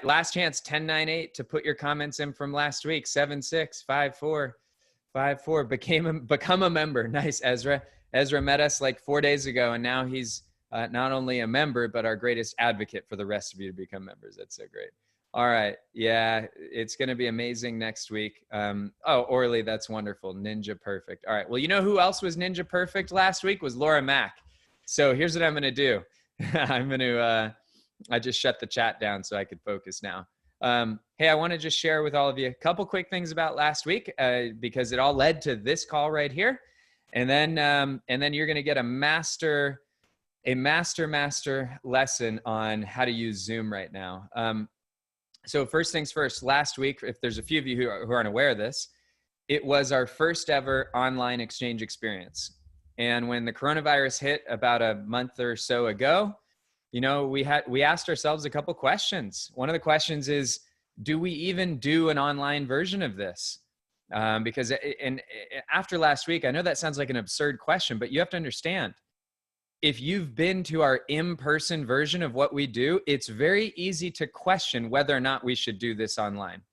last chance, 1098 to put your comments in from last week. 765454 become a member. Nice, Ezra. Ezra met us like 4 days ago, and now he's not only a member, but our greatest advocate for the rest of you to become members. That's so great. All right. Yeah, it's going to be amazing next week. Oh, Orly, that's wonderful. Ninja perfect. All right. Well, you know who else was ninja perfect last week was Laura Mack. So here's what I'm going to do. I'm going to, I just shut the chat down so I could focus now. Hey, I want to just share with all of you a couple quick things about last week because it all led to this call right here. And then you're going to get a master lesson on how to use Zoom right now. So first things first, last week, if there's a few of you who aren't aware of this, it was our first ever online exchange experience. And when the coronavirus hit about a month or so ago, you know, we asked ourselves a couple questions. One of the questions is, do we even do an online version of this? Because after last week, I know that sounds like an absurd question, but you have to understand, if you've been to our in-person version of what we do, it's very easy to question whether or not we should do this online.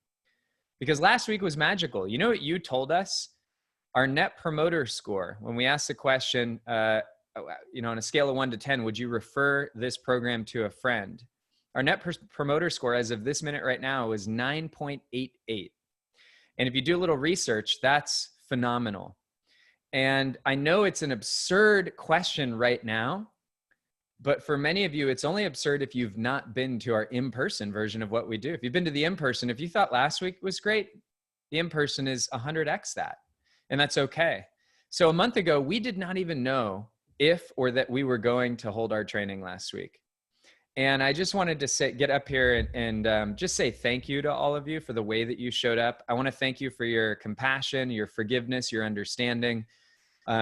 Because last week was magical. You know what you told us? Our net promoter score, when we asked the question, you know, on a scale of 1 to 10, would you refer this program to a friend? Our net promoter score as of this minute right now is 9.88. And if you do a little research, that's phenomenal. And I know it's an absurd question right now, but for many of you, it's only absurd if you've not been to our in-person version of what we do. If you've been to the in-person, if you thought last week was great, the in-person is 100x that, and that's okay. So a month ago, we did not even know if or that we were going to hold our training last week. And I just wanted to get up here and just say thank you to all of you for the way that you showed up. I want to thank you for your compassion, your forgiveness, your understanding.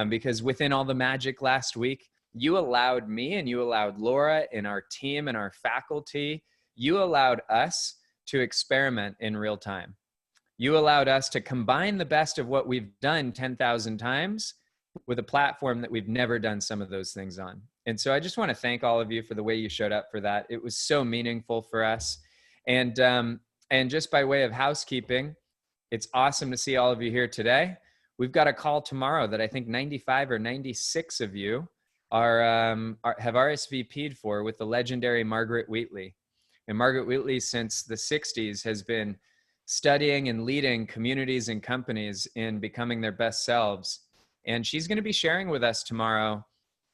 Because within all the magic last week, you allowed me and you allowed Laura and our team and our faculty, you allowed us to experiment in real time. You allowed us to combine the best of what we've done 10,000 times with a platform that we've never done some of those things on. And so I just want to thank all of you for the way you showed up for that. It was so meaningful for us. And just by way of housekeeping, it's awesome to see all of you here today. We've got a call tomorrow that I think 95 or 96 of you have RSVP'd for with the legendary Margaret Wheatley. And Margaret Wheatley, since the 60s, has been studying and leading communities and companies in becoming their best selves. And she's going to be sharing with us tomorrow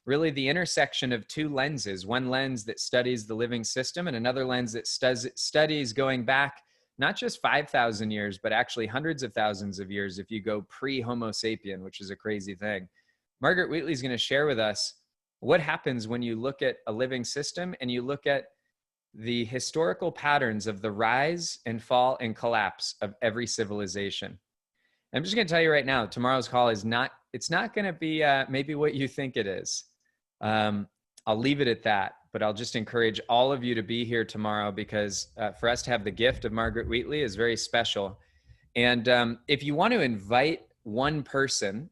really the intersection of two lenses, one lens that studies the living system and another lens that studies going back not just 5,000 years, but actually hundreds of thousands of years if you go pre-Homo sapien, which is a crazy thing. Margaret Wheatley is going to share with us what happens when you look at a living system and you look at the historical patterns of the rise and fall and collapse of every civilization. I'm just going to tell you right now, tomorrow's call is it's not going to be maybe what you think it is. I'll leave it at that. But I'll just encourage all of you to be here tomorrow because for us to have the gift of Margaret Wheatley is very special. And if you want to invite one person,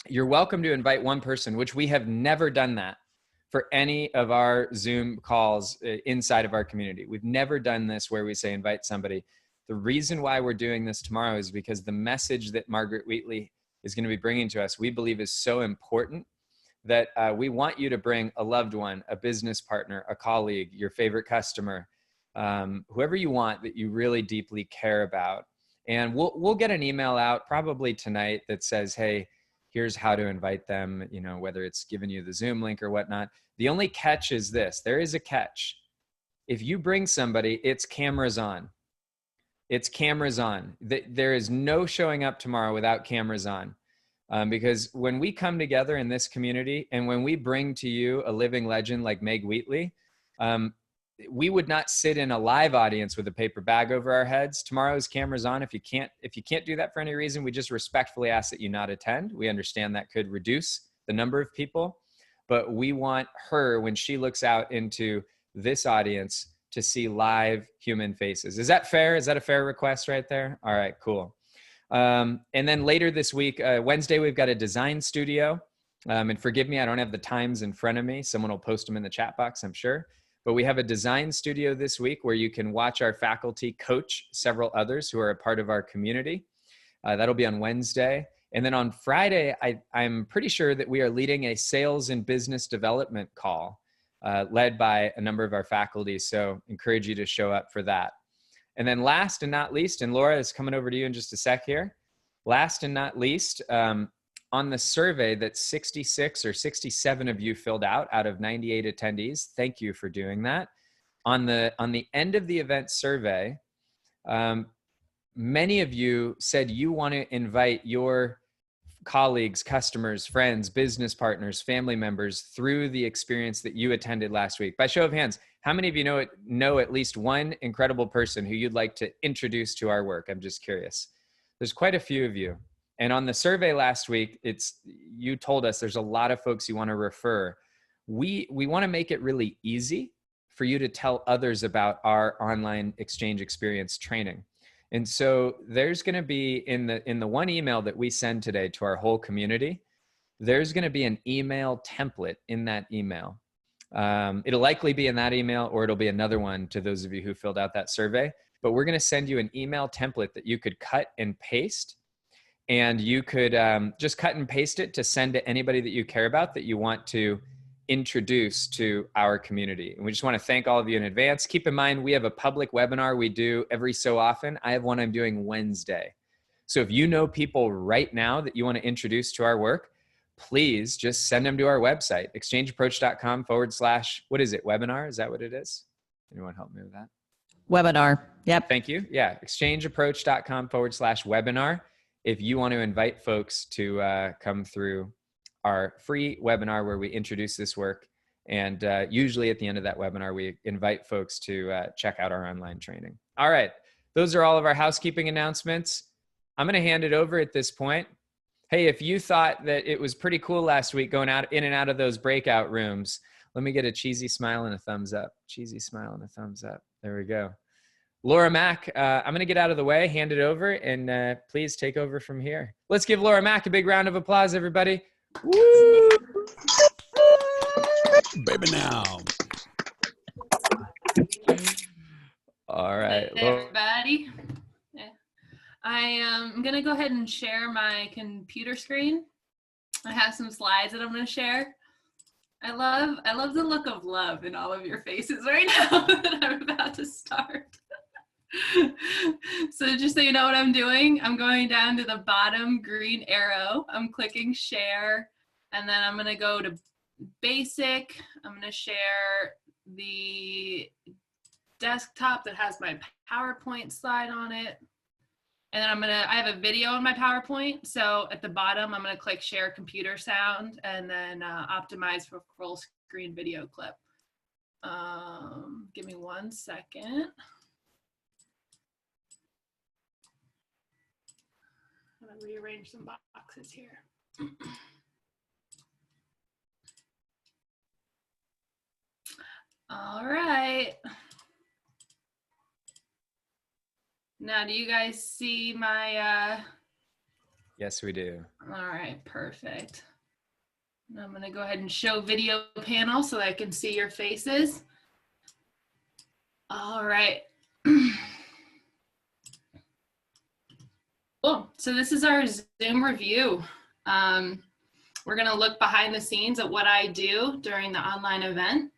you're welcome to invite one person, which we have never done that for any of our Zoom calls inside of our community. We've never done this where we say invite somebody. The reason why we're doing this tomorrow is because the message that Margaret Wheatley is going to be bringing to us, we believe is so important that we want you to bring a loved one, a business partner, a colleague, your favorite customer, whoever you want that you really deeply care about. And we'll get an email out probably tonight that says, hey, here's how to invite them, you know, whether it's giving you the Zoom link or whatnot. The only catch is this. There is a catch. If you bring somebody, it's cameras on. It's cameras on. There is no showing up tomorrow without cameras on. Because when we come together in this community and when we bring to you a living legend like Meg Wheatley, we would not sit in a live audience with a paper bag over our heads. Tomorrow's cameras on. If you can't do that for any reason, we just respectfully ask that you not attend. We understand that could reduce the number of people, but we want her, when she looks out into this audience, to see live human faces. Is that fair? Is that a fair request right there? All right, cool. And then later this week, Wednesday, we've got a design studio. And forgive me, I don't have the times in front of me. Someone will post them in the chat box, I'm sure. But we have a design studio this week where you can watch our faculty coach several others who are a part of our community. That'll be on Wednesday. And then on Friday, I'm pretty sure that we are leading a sales and business development call led by a number of our faculty. So encourage you to show up for that. And then last and not least, and Laura is coming over to you in just a sec here. Last and not least, on the survey that 66 or 67 of you filled out of 98 attendees, thank you for doing that. On the end of the event survey, many of you said you want to invite your colleagues, customers, friends, business partners, family members through the experience that you attended last week. By show of hands, how many of you know at least one incredible person who you'd like to introduce to our work? I'm just curious. There's quite a few of you. And on the survey last week, you told us there's a lot of folks you want to refer. We want to make it really easy for you to tell others about our online exchange experience training. And so there's going to be in the one email that we send today to our whole community, there's going to be an email template in that email. It'll likely be in that email, or it'll be another one to those of you who filled out that survey. But we're going to send you an email template that you could cut and paste. And you could just cut and paste it to send to anybody that you care about that you want to introduce to our community. And we just want to thank all of you in advance. Keep in mind, we have a public webinar we do every so often. I have one I'm doing Wednesday. So if you know people right now that you want to introduce to our work, please just send them to our website, exchangeapproach.com / what is it, webinar? Is that what it is? Anyone help me with that? Webinar. Yep. Thank you. Yeah. exchangeapproach.com / webinar. If you want to invite folks to come through our free webinar where we introduce this work. And usually at the end of that webinar, we invite folks to check out our online training. All right. Those are all of our housekeeping announcements. I'm going to hand it over at this point. Hey, if you thought that it was pretty cool last week going out in and out of those breakout rooms, let me get a cheesy smile and a thumbs up. Cheesy smile and a thumbs up. There we go. Laura Mack, I'm going to get out of the way, hand it over, and please take over from here. Let's give Laura Mack a big round of applause, everybody. Woo! Baby now. All right. Hey, everybody. I am going to go ahead and share my computer screen. I have some slides that I'm going to share. I love the look of love in all of your faces right now that I'm about to start. So just so you know what I'm doing, I'm going down to the bottom green arrow. I'm clicking share, and then I'm going to go to basic. I'm going to share the desktop that has my PowerPoint slide on it. And then I have a video on my PowerPoint. So at the bottom, I'm going to click share computer sound and then optimize for full screen video clip. Give me 1 second. I'm going to rearrange some boxes here. All right. Now, do you guys see my... Yes, we do. All right, perfect. And I'm going to go ahead and show video panel so I can see your faces. All right. Cool. So this is our Zoom review. We're going to look behind the scenes at what I do during the online event.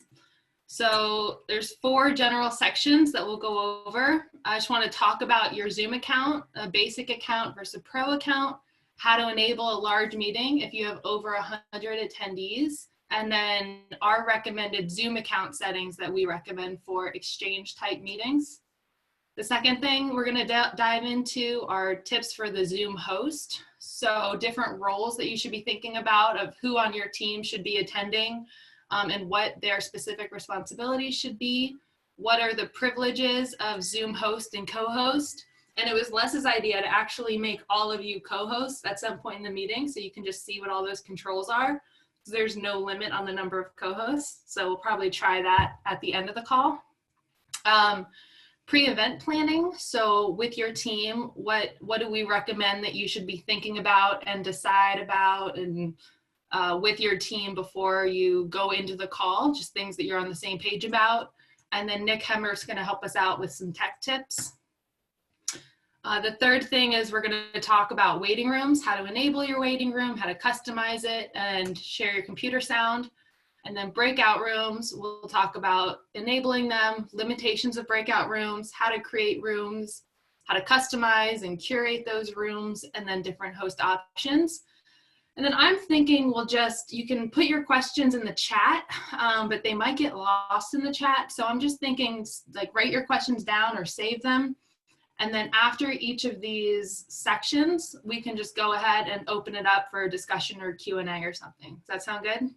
So there's 4 general sections that we'll go over. I just want to talk about your Zoom account, a basic account versus a pro account, how to enable a large meeting if you have over 100 attendees, and then our recommended Zoom account settings that we recommend for exchange type meetings. The second thing we're going to dive into are tips for the Zoom host. So different roles that you should be thinking about of who on your team should be attending, and what their specific responsibilities should be. What are the privileges of Zoom host and co-host? And it was Les's idea to actually make all of you co-hosts at some point in the meeting so you can just see what all those controls are. So there's no limit on the number of co-hosts. So we'll probably try that at the end of the call. Pre-event planning. So with your team, what do we recommend that you should be thinking about and decide about and with your team before you go into the call, just things that you're on the same page about. And then Nick Hemmer's going to help us out with some tech tips. The third thing is we're going to talk about waiting rooms, how to enable your waiting room, how to customize it, and share your computer sound. And then breakout rooms, we'll talk about enabling them, limitations of breakout rooms, how to create rooms, how to customize and curate those rooms, and then different host options. And then I'm thinking you can put your questions in the chat, but they might get lost in the chat. So I'm just thinking like write your questions down or save them. And then after each of these sections, we can just go ahead and open it up for a discussion or Q&A or something. Does that sound good?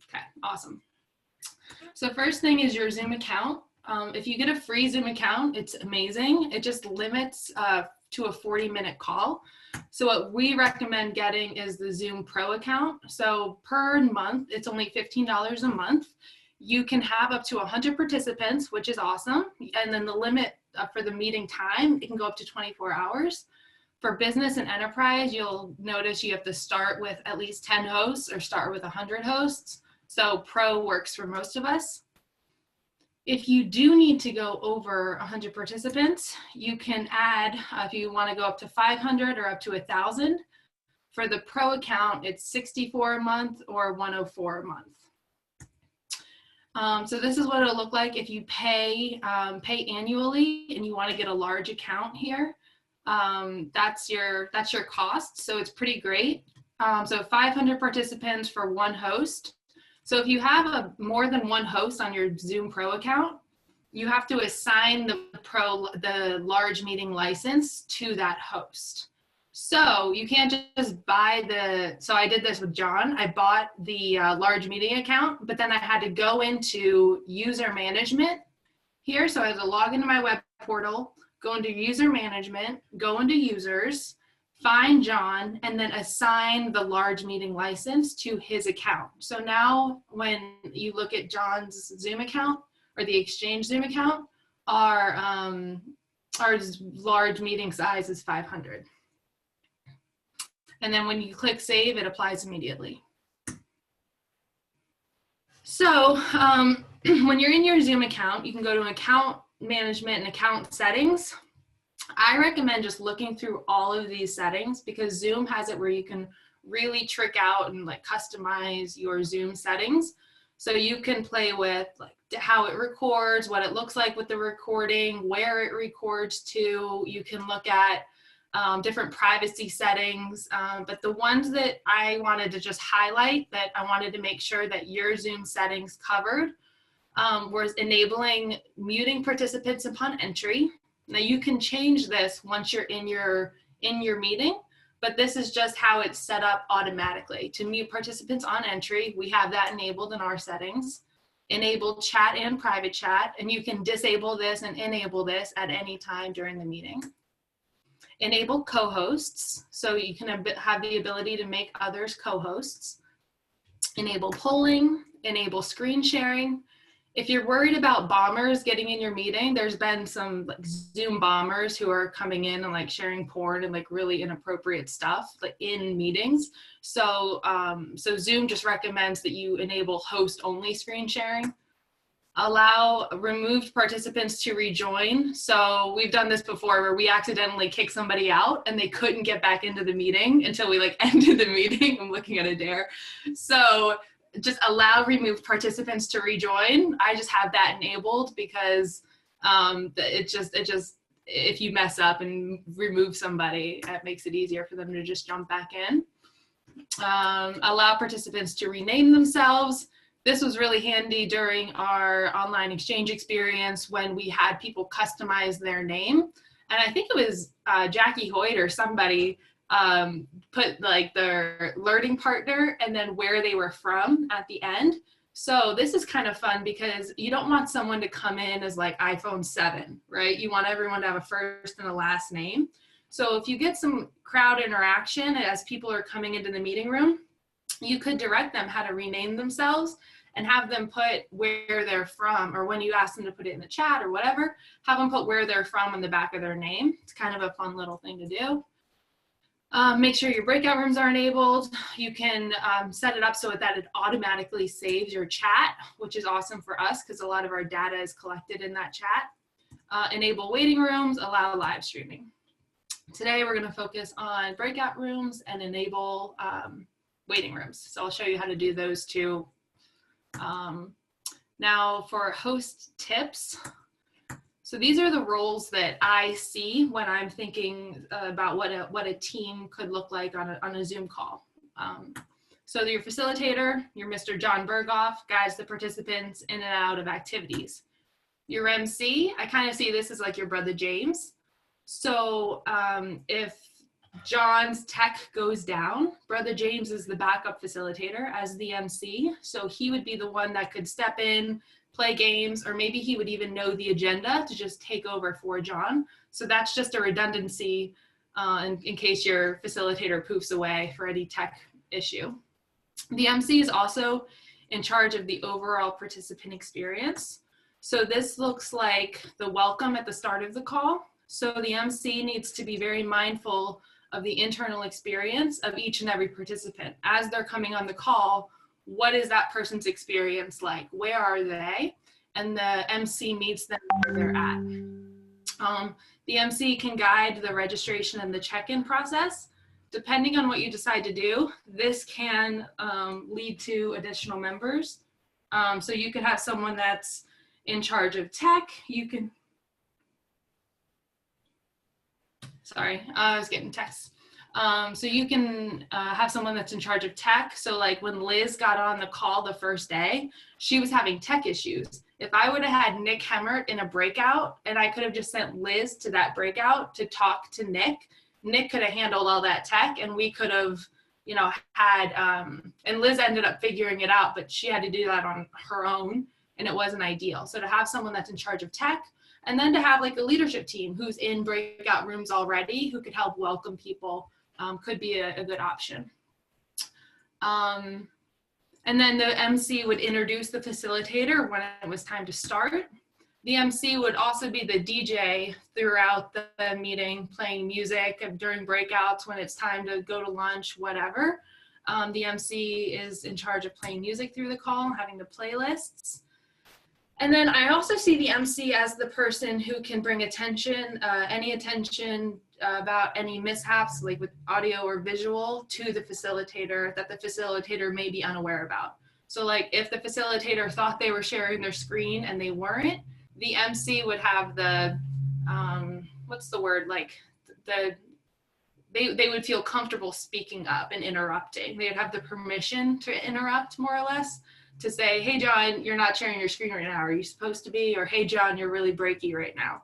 Okay, awesome. So first thing is your Zoom account. If you get a free Zoom account, it's amazing. It just limits to a 40-minute call. So what we recommend getting is the Zoom Pro account. So per month, it's only $15 a month. You can have up to 100 participants, which is awesome. And then the limit for the meeting time, it can go up to 24 hours. For business and enterprise, you'll notice you have to start with at least 10 hosts or start with 100 hosts. So Pro works for most of us. If you do need to go over 100 participants, you can add, if you want to go up to 500 or up to 1,000. For the Pro account, it's $64 a month or $104 a month. So this is what it'll look like if you pay annually and you want to get a large account here. That's your cost, so it's pretty great. So 500 participants for one host. So if you have more than one host on your Zoom Pro account, you have to assign the large meeting license to that host. So you can't just buy so I did this with John. I bought the large meeting account, but then I had to go into user management here. So I had to log into my web portal, go into user management, go into users, find John, and then assign the large meeting license to his account. So now when you look at John's Zoom account or the Exchange Zoom account, our large meeting size is 500. And then when you click save, it applies immediately. So when you're in your Zoom account, you can go to account management and account settings. I recommend just looking through all of these settings because Zoom has it where you can really trick out and like customize your Zoom settings. So you can play with like how it records, what it looks like with the recording, where it records to. You can look at different privacy settings, but the ones that I wanted to just highlight that I wanted to make sure that your Zoom settings covered was enabling muting participants upon entry. Now you can change this once you're in your meeting, but this is just how it's set up automatically. To mute participants on entry, we have that enabled in our settings. Enable chat and private chat, and you can disable this and enable this at any time during the meeting. Enable co-hosts, so you can have the ability to make others co-hosts. Enable polling, enable screen sharing. If you're worried about bombers getting in your meeting, there's been some like Zoom bombers who are coming in and like sharing porn and like really inappropriate stuff like in meetings. So, so Zoom just recommends that you enable host-only screen sharing. Allow removed participants to rejoin. So we've done this before where we accidentally kicked somebody out and they couldn't get back into the meeting until we like ended the meeting. I'm looking at Adair. So just allow removed participants to rejoin. I just have that enabled because it just if you mess up and remove somebody, it makes it easier for them to just jump back in. Allow participants to rename themselves. This was really handy during our online exchange experience when we had people customize their name. And I think it was Jackie Hoyt or somebody put like their learning partner and then where they were from at the end. So this is kind of fun because you don't want someone to come in as like iPhone 7, right? You want everyone to have a first and a last name. So if you get some crowd interaction as people are coming into the meeting room, you could direct them how to rename themselves and have them put where they're from, or when you ask them to put it in the chat or whatever, have them put where they're from on the back of their name. It's kind of a fun little thing to do. Make sure your breakout rooms are enabled. You can set it up so that it automatically saves your chat, which is awesome for us because a lot of our data is collected in that chat. Enable waiting rooms, allow live streaming. Today, we're going to focus on breakout rooms and enable waiting rooms. So I'll show you how to do those two. Now for host tips. So these are the roles that I see when I'm thinking about what a team could look like on a Zoom call. So your facilitator, your Mr. John Berghoff, guides the participants in and out of activities. Your MC, I kind of see this as like your brother James. So if John's tech goes down, brother James is the backup facilitator as the MC. So he would be the one that could step in, play games, or maybe he would even know the agenda to just take over for John. So that's just a redundancy in case your facilitator poofs away for any tech issue. The MC is also in charge of the overall participant experience. So this looks like the welcome at the start of the call. So the MC needs to be very mindful of the internal experience of each and every participant. As they're coming on the call, what is that person's experience like? Where are they? And the MC meets them where they're at. The MC can guide the registration and the check-in process. Depending on what you decide to do, this can lead to additional members. So you could have someone that's in charge of tech. You can, sorry, I was getting texts. So you can have someone that's in charge of tech. So like when Liz got on the call the first day, she was having tech issues. If I would have had Nick Hemmert in a breakout and I could have just sent Liz to that breakout to talk to Nick, Nick could have handled all that tech and we could have, you know, had, and Liz ended up figuring it out, but she had to do that on her own and it wasn't ideal. So to have someone that's in charge of tech, and then to have like a leadership team who's in breakout rooms already, who could help welcome people, could be a good option. And then the MC would introduce the facilitator when it was time to start. The MC would also be the DJ throughout the meeting, playing music during breakouts when it's time to go to lunch, whatever. The MC is in charge of playing music through the call, having the playlists. And then I also see the MC as the person who can bring attention, any attention about any mishaps, like with audio or visual, to the facilitator that the facilitator may be unaware about. So like if the facilitator thought they were sharing their screen and they weren't, the MC would have the, what's the word, like they would feel comfortable speaking up and interrupting. They'd have the permission to interrupt, more or less, to say, hey, John, you're not sharing your screen right now. Are you supposed to be? Or, hey, John, you're really breaky right now.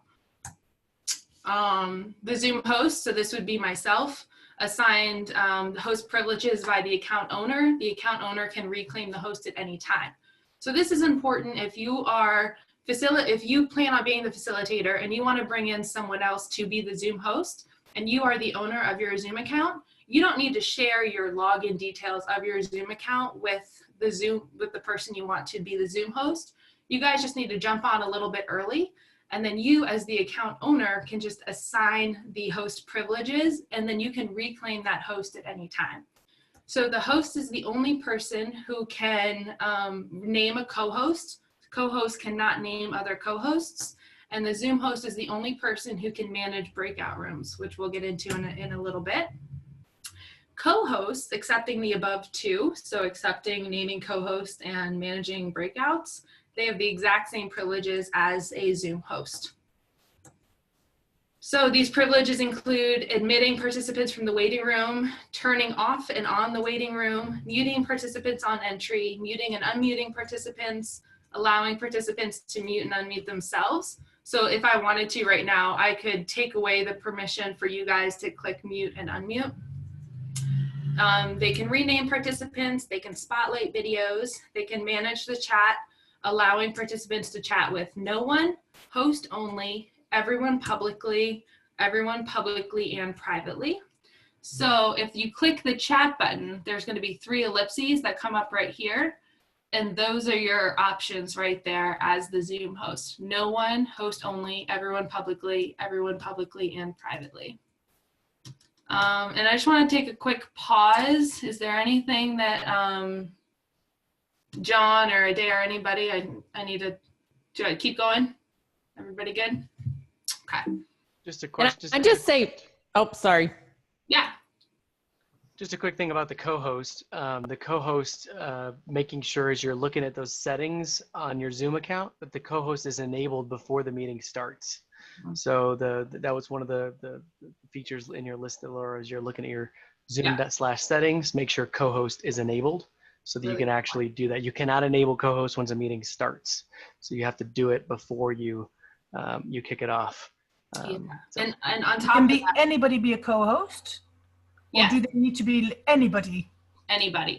The Zoom host, so this would be myself, assigned the host privileges by the account owner. The account owner can reclaim the host at any time. So this is important if you are if you plan on being the facilitator and you want to bring in someone else to be the Zoom host and you are the owner of your Zoom account, you don't need to share your login details of your Zoom account with the person you want to be the Zoom host. You guys just need to jump on a little bit early, and then you as the account owner can just assign the host privileges, and then you can reclaim that host at any time. So the host is the only person who can name a co-host. Co-hosts cannot name other co-hosts, and the Zoom host is the only person who can manage breakout rooms, which we'll get into in a little bit. Co-hosts, accepting the above two, so accepting naming co-host and managing breakouts, they have the exact same privileges as a Zoom host. So these privileges include admitting participants from the waiting room, turning off and on the waiting room, muting participants on entry, muting and unmuting participants, allowing participants to mute and unmute themselves. So if I wanted to right now, I could take away the permission for you guys to click mute and unmute. They can rename participants, they can spotlight videos, they can manage the chat, allowing participants to chat with no one, host only, everyone publicly and privately. So if you click the chat button, there's going to be 3 ellipses that come up right here. And those are your options right there as the Zoom host. No one, host only, everyone publicly and privately. And I just want to take a quick pause. Is there anything that John or Adair or anybody I need to do I keep going? Everybody good? Okay. Just a question. Sorry. Yeah. Just a quick thing about the co-host. The co-host, making sure as you're looking at those settings on your Zoom account that the co-host is enabled before the meeting starts. So that was one of the features in your list, Laura, as you're looking at your Zoom/settings, make sure co-host is enabled so that you can actually do that. You cannot enable co-host once a meeting starts. So you have to do it before you kick it off. So. And on top can of be that, anybody be a co-host? Or do they need to be anybody? Anybody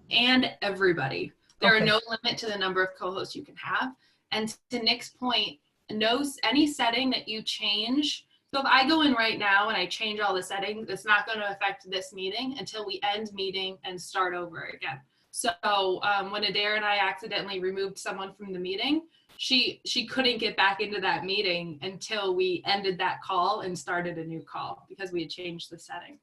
and everybody. There are no limit to the number of co-hosts you can have. And to Nick's point, any setting that you change. So if I go in right now and I change all the settings, it's not going to affect this meeting until we end meeting and start over again. So when Adair and I accidentally removed someone from the meeting, she couldn't get back into that meeting until we ended that call and started a new call because we had changed the setting.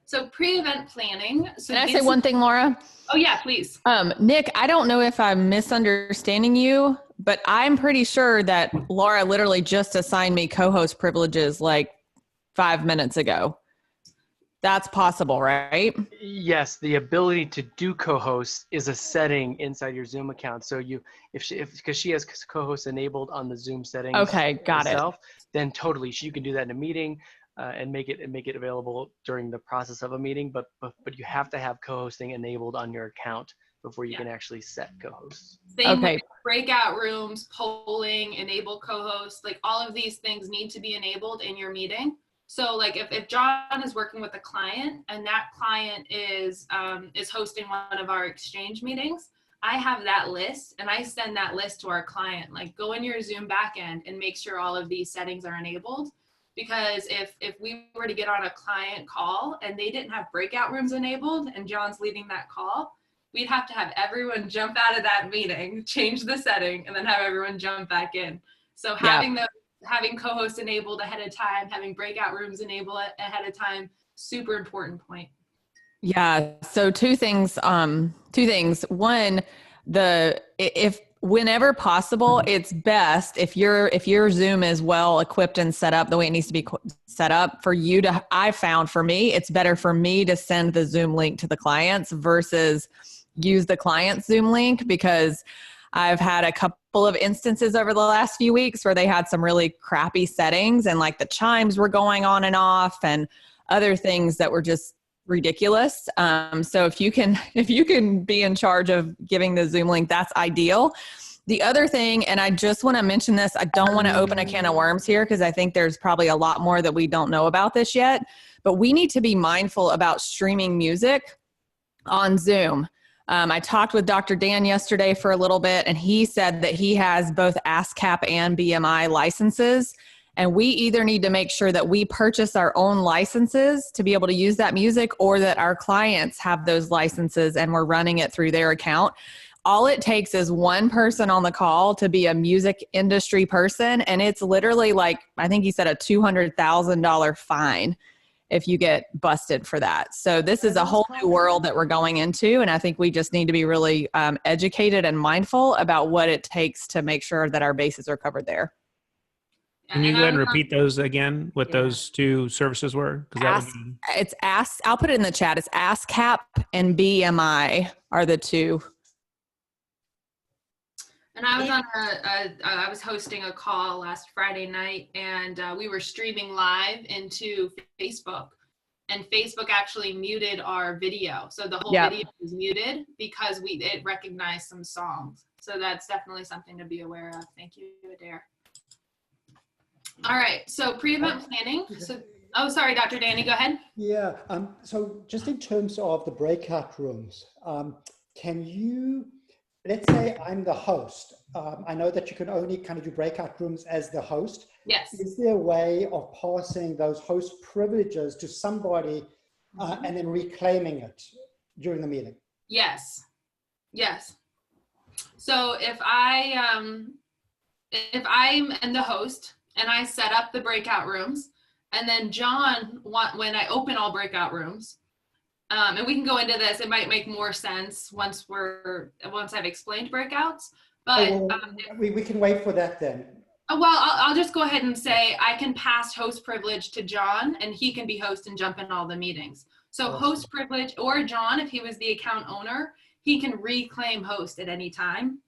So pre-event planning. So Can I say one thing, Laura? Oh yeah, please. Nick, I don't know if I'm misunderstanding you, but I'm pretty sure that Laura literally just assigned me co-host privileges like 5 minutes ago. That's possible, right? Yes, the ability to do co-host is a setting inside your Zoom account. So because she has co-host enabled on the Zoom settings. Okay, got it. Then totally, you can do that in a meeting. And make it available during the process of a meeting, but you have to have co-hosting enabled on your account before you can actually set co-hosts. Same with breakout rooms, polling, enable co-hosts, like all of these things need to be enabled in your meeting. So like if John is working with a client and that client is hosting one of our exchange meetings, I have that list and I send that list to our client, like go in your Zoom backend and make sure all of these settings are enabled. Because if we were to get on a client call and they didn't have breakout rooms enabled and John's leading that call, we'd have to have everyone jump out of that meeting, change the setting, and then have everyone jump back in. So having co-hosts enabled ahead of time, having breakout rooms enabled ahead of time, super important point. Yeah. So two things. One, whenever possible, it's best if your Zoom is well equipped and set up the way it needs to be set up for you to, I found for me, it's better for me to send the Zoom link to the clients versus use the client Zoom link, because I've had a couple of instances over the last few weeks where they had some really crappy settings and like the chimes were going on and off and other things that were just ridiculous. So if you can be in charge of giving the Zoom link, that's ideal. The other thing, and I just want to mention this, I don't want to open a can of worms here because I think there's probably a lot more that we don't know about this yet, but we need to be mindful about streaming music on Zoom. I talked with Dr. Dan yesterday for a little bit, and he said that he has both ASCAP and BMI licenses. And we either need to make sure that we purchase our own licenses to be able to use that music, or that our clients have those licenses and we're running it through their account. All it takes is one person on the call to be a music industry person. And it's literally like, I think he said a $200,000 fine if you get busted for that. So this is a whole new world that we're going into. And I think we just need to be really educated and mindful about what it takes to make sure that our bases are covered there. Can you go ahead and repeat those again, what those two services were? I'll put it in the chat. It's ASCAP and BMI are the two. And I was I was hosting a call last Friday night, and we were streaming live into Facebook, and Facebook actually muted our video. So the whole video was muted because it recognized some songs. So that's definitely something to be aware of. Thank you, Adair. All right, so pre-event planning. Sorry, Dr. Danny, go ahead. Yeah, so just in terms of the breakout rooms, can you, let's say I'm the host. I know that you can only kind of do breakout rooms as the host. Yes. Is there a way of passing those host privileges to somebody and then reclaiming it during the meeting? Yes. Yes. So if I'm the host, and I set up the breakout rooms, And then John, when I open all breakout rooms, and we can go into this, it might make more sense once I've explained breakouts. But we can wait for that then. Well, I'll just go ahead and say I can pass host privilege to John, and he can be host and jump in all the meetings. So host privilege, or John, if he was the account owner, he can reclaim host at any time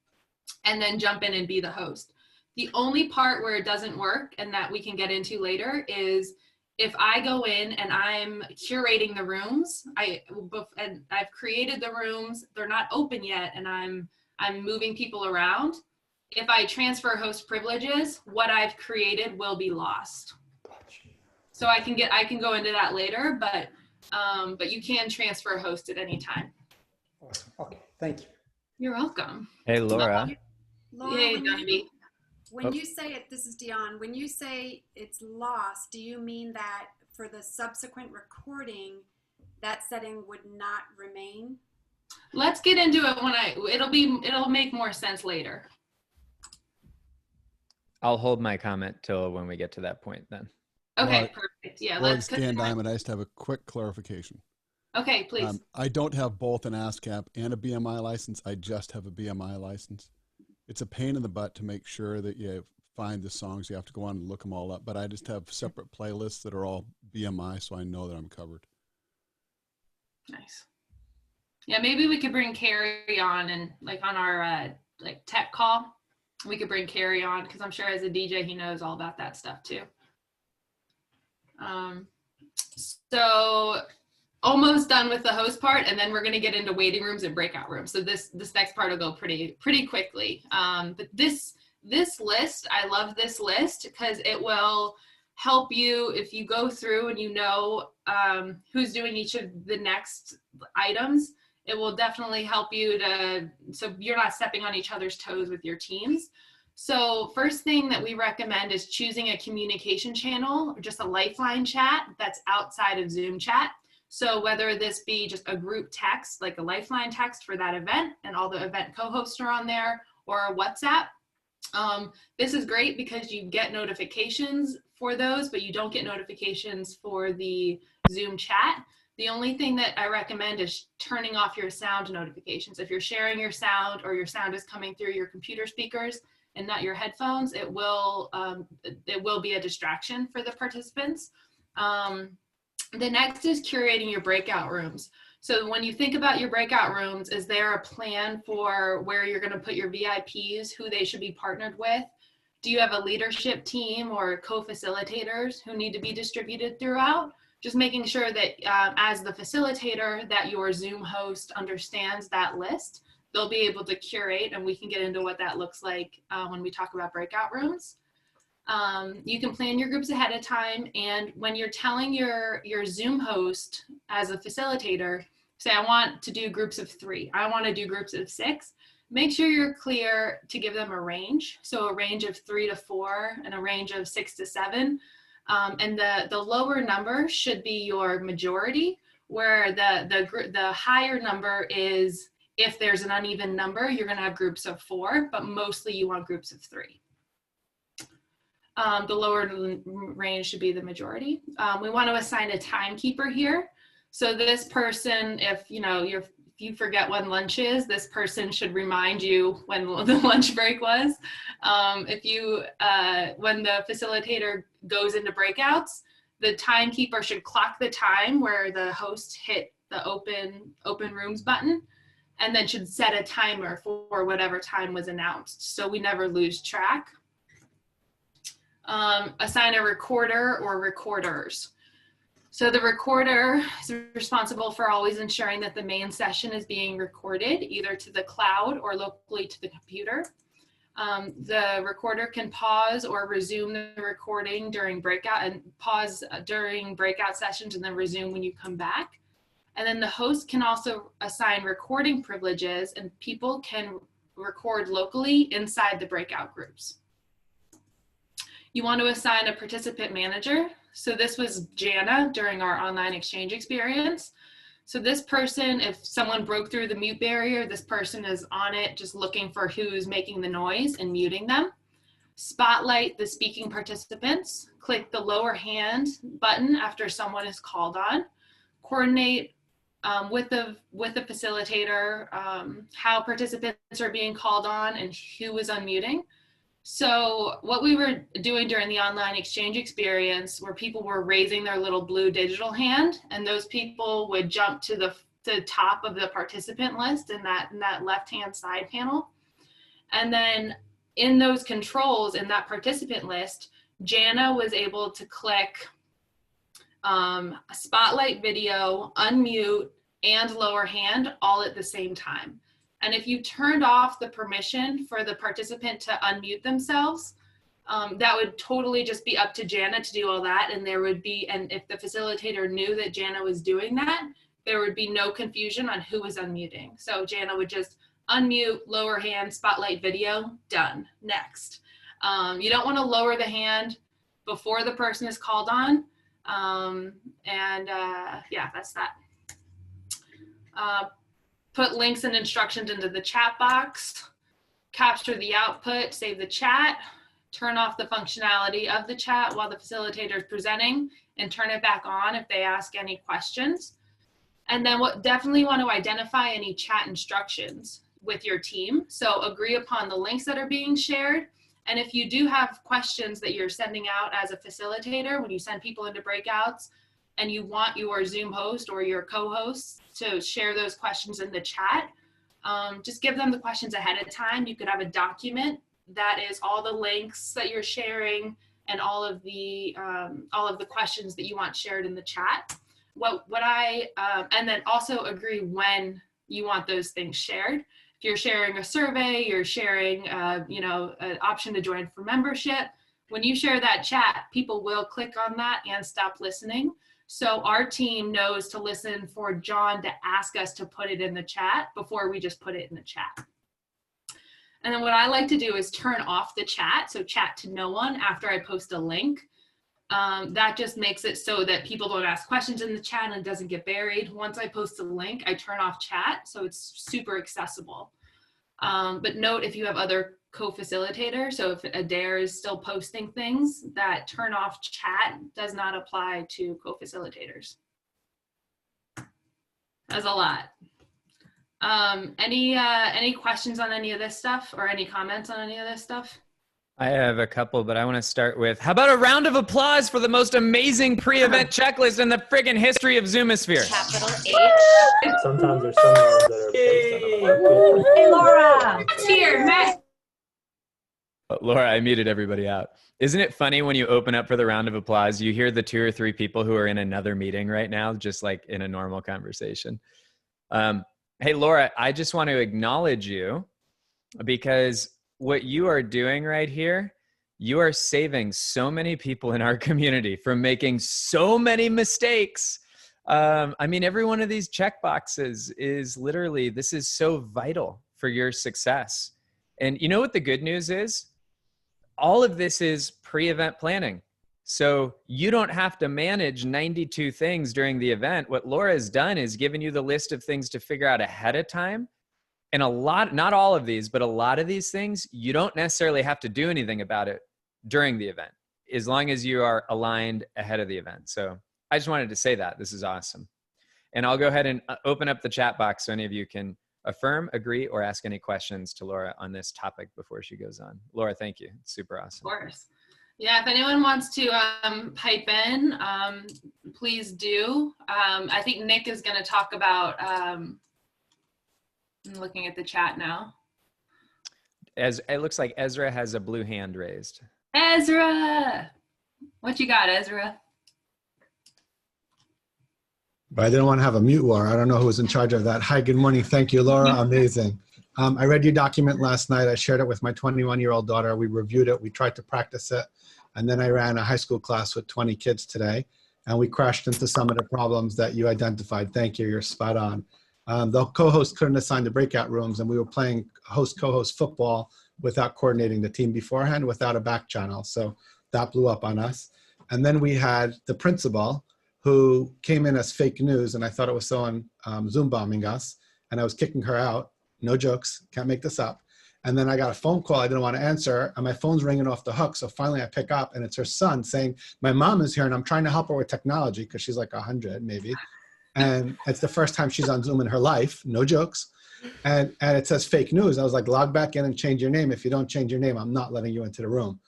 and then jump in and be the host. The only part where it doesn't work, and that we can get into later, is if I go in and I'm curating the rooms, and I've created the rooms, they're not open yet, and I'm moving people around. If I transfer host privileges, what I've created will be lost. So I can go into that later, but you can transfer host at any time. Awesome. Okay, thank you. You're welcome. Hey, Laura. Laura, Hey, when you say it, this is Dion, when you say it's lost, do you mean that for the subsequent recording, that setting would not remain? Let's get into it it'll make more sense later. I'll hold my comment till when we get to that point then. Okay, perfect. Yeah, let's Dan Diamond, I just have a quick clarification. Okay, please. I don't have both an ASCAP and a BMI license. I just have a BMI license. It's a pain in the butt to make sure that you find the songs. You have to go on and look them all up. But I just have separate playlists that are all BMI, so I know that I'm covered. Nice. Yeah, maybe we could bring Carrie on, and like on our tech call, we could bring Carrie on, because I'm sure as a DJ he knows all about that stuff too. So almost done with the host part, and then we're going to get into waiting rooms and breakout rooms. So this next part will go pretty quickly. But this list, I love this list because it will help you if you go through and you know who's doing each of the next items. It will definitely help you so you're not stepping on each other's toes with your teams. So first thing that we recommend is choosing a communication channel, or just a lifeline chat that's outside of Zoom chat. So whether this be just a group text, like a lifeline text for that event, and all the event co-hosts are on there, or a WhatsApp. This is great because you get notifications for those, but you don't get notifications for the Zoom chat. The only thing that I recommend is turning off your sound notifications. If you're sharing your sound, or your sound is coming through your computer speakers and not your headphones, it will be a distraction for the participants. The next is curating your breakout rooms. So when you think about your breakout rooms, is there a plan for where you're going to put your VIPs, who they should be partnered with? Do you have a leadership team or co-facilitators who need to be distributed throughout? Just making sure that as the facilitator, that your Zoom host understands that list. They'll be able to curate, and we can get into what that looks like when we talk about breakout rooms. You can plan your groups ahead of time, and when you're telling your Zoom host as a facilitator, say I want to do groups of 3, I want to do groups of 6, make sure you're clear to give them a range. So a range of 3 to 4 and a range of 6 to 7. And the lower number should be your majority, where the higher number is, if there's an uneven number, you're going to have groups of 4, but mostly you want groups of 3. The lower range should be the majority. We want to assign a timekeeper here. So this person, if you forget when lunch is, this person should remind you when the lunch break was. When the facilitator goes into breakouts, the timekeeper should clock the time where the host hit the open rooms button, and then should set a timer for whatever time was announced, so we never lose track. Assign a recorder or recorders. So the recorder is responsible for always ensuring that the main session is being recorded, either to the cloud or locally to the computer. The recorder can pause or resume the recording during breakout, and pause during breakout sessions and then resume when you come back. And then the host can also assign recording privileges, and people can record locally inside the breakout groups. You want to assign a participant manager. So this was Jana during our online exchange experience. So this person, if someone broke through the mute barrier, this person is on it just looking for who's making the noise and muting them. spotlight the speaking participants, click the lower hand button after someone is called on, coordinate with the facilitator how participants are being called on and who is unmuting. So what we were doing during the online exchange experience, where people were raising their little blue digital hand, and those people would jump to the top of the participant list in that left-hand side panel. And then in those controls in that participant list, Jana was able to click spotlight video, unmute, and lower hand all at the same time. And if you turned off the permission for the participant to unmute themselves, that would totally just be up to Jana to do all that. And there would be, and if the facilitator knew that Jana was doing that, there would be no confusion on who was unmuting. So Jana would just unmute, lower hand, spotlight video, done, next. You don't want to lower the hand before the person is called on. Yeah, that's that. Put links and instructions into the chat box, capture the output, save the chat, turn off the functionality of the chat while the facilitator is presenting, and turn it back on if they ask any questions. And then definitely want to identify any chat instructions with your team. So agree upon the links that are being shared. And if you do have questions that you're sending out as a facilitator, when you send people into breakouts, and you want your Zoom host or your co-hosts to share those questions in the chat, just give them the questions ahead of time. You could have a document that is all the links that you're sharing and all of the questions that you want shared in the chat. And then also agree when you want those things shared. If you're sharing a survey, you're sharing, an option to join for membership. When you share that chat, people will click on that and stop listening. So our team knows to listen for John to ask us to put it in the chat before we just put it in the chat. And then what I like to do is turn off the chat, so chat to no one after I post a link. That just makes it so that people don't ask questions in the chat and it doesn't get buried. Once I post a link, I turn off chat, so it's super accessible. But note, if you have other co-facilitators, so if Adair is still posting things, that turn off chat does not apply to co-facilitators. That's a lot. Any questions on any of this stuff, or any comments on any of this stuff? I have a couple, but I want to start with, how about a round of applause for the most amazing pre-event checklist in the friggin' history of Zoomosphere? Capital H. Sometimes there's some ones that are based on the market. Hey, Laura. Cheer, Matt. Laura, I muted everybody out. Isn't it funny when you open up for the round of applause, you hear the 2 or 3 people who are in another meeting right now, just like in a normal conversation. Hey, Laura, I just want to acknowledge you because what you are doing right here, you are saving so many people in our community from making so many mistakes. I mean, every one of these check boxes is literally, this is so vital for your success. And you know what the good news is? All of this is pre-event planning. So you don't have to manage 92 things during the event. What Laura has done is given you the list of things to figure out ahead of time. And a lot, not all of these, but a lot of these things, you don't necessarily have to do anything about it during the event, as long as you are aligned ahead of the event. So I just wanted to say that. This is awesome. And I'll go ahead and open up the chat box so any of you can affirm, agree, or ask any questions to Laura on this topic before she goes on. Laura, thank you. It's super awesome. Of course. Yeah, if anyone wants to pipe in, please do. I think Nick is going to talk about, I'm looking at the chat now. As it looks like Ezra has a blue hand raised. Ezra! What you got, Ezra? But I didn't want to have a mute war. I don't know who was in charge of that. Hi, good morning. Thank you, Laura. Amazing. I read your document last night. I shared it with my 21-year-old daughter. We reviewed it. We tried to practice it. And then I ran a high school class with 20 kids today. And we crashed into some of the problems that you identified. Thank you. You're spot on. The co-host couldn't assign the breakout rooms, and we were playing host-co-host football without coordinating the team beforehand, without a back channel. So that blew up on us. And then we had the principal who came in as fake news, and I thought it was someone Zoom bombing us, and I was kicking her out. No jokes, can't make this up. And then I got a phone call I didn't want to answer, and my phone's ringing off the hook. So finally I pick up, and it's her son saying, my mom is here, and I'm trying to help her with technology because she's like 100 maybe. And it's the first time she's on Zoom in her life, no jokes. And it says fake news. I was like, log back in and change your name. If you don't change your name, I'm not letting you into the room.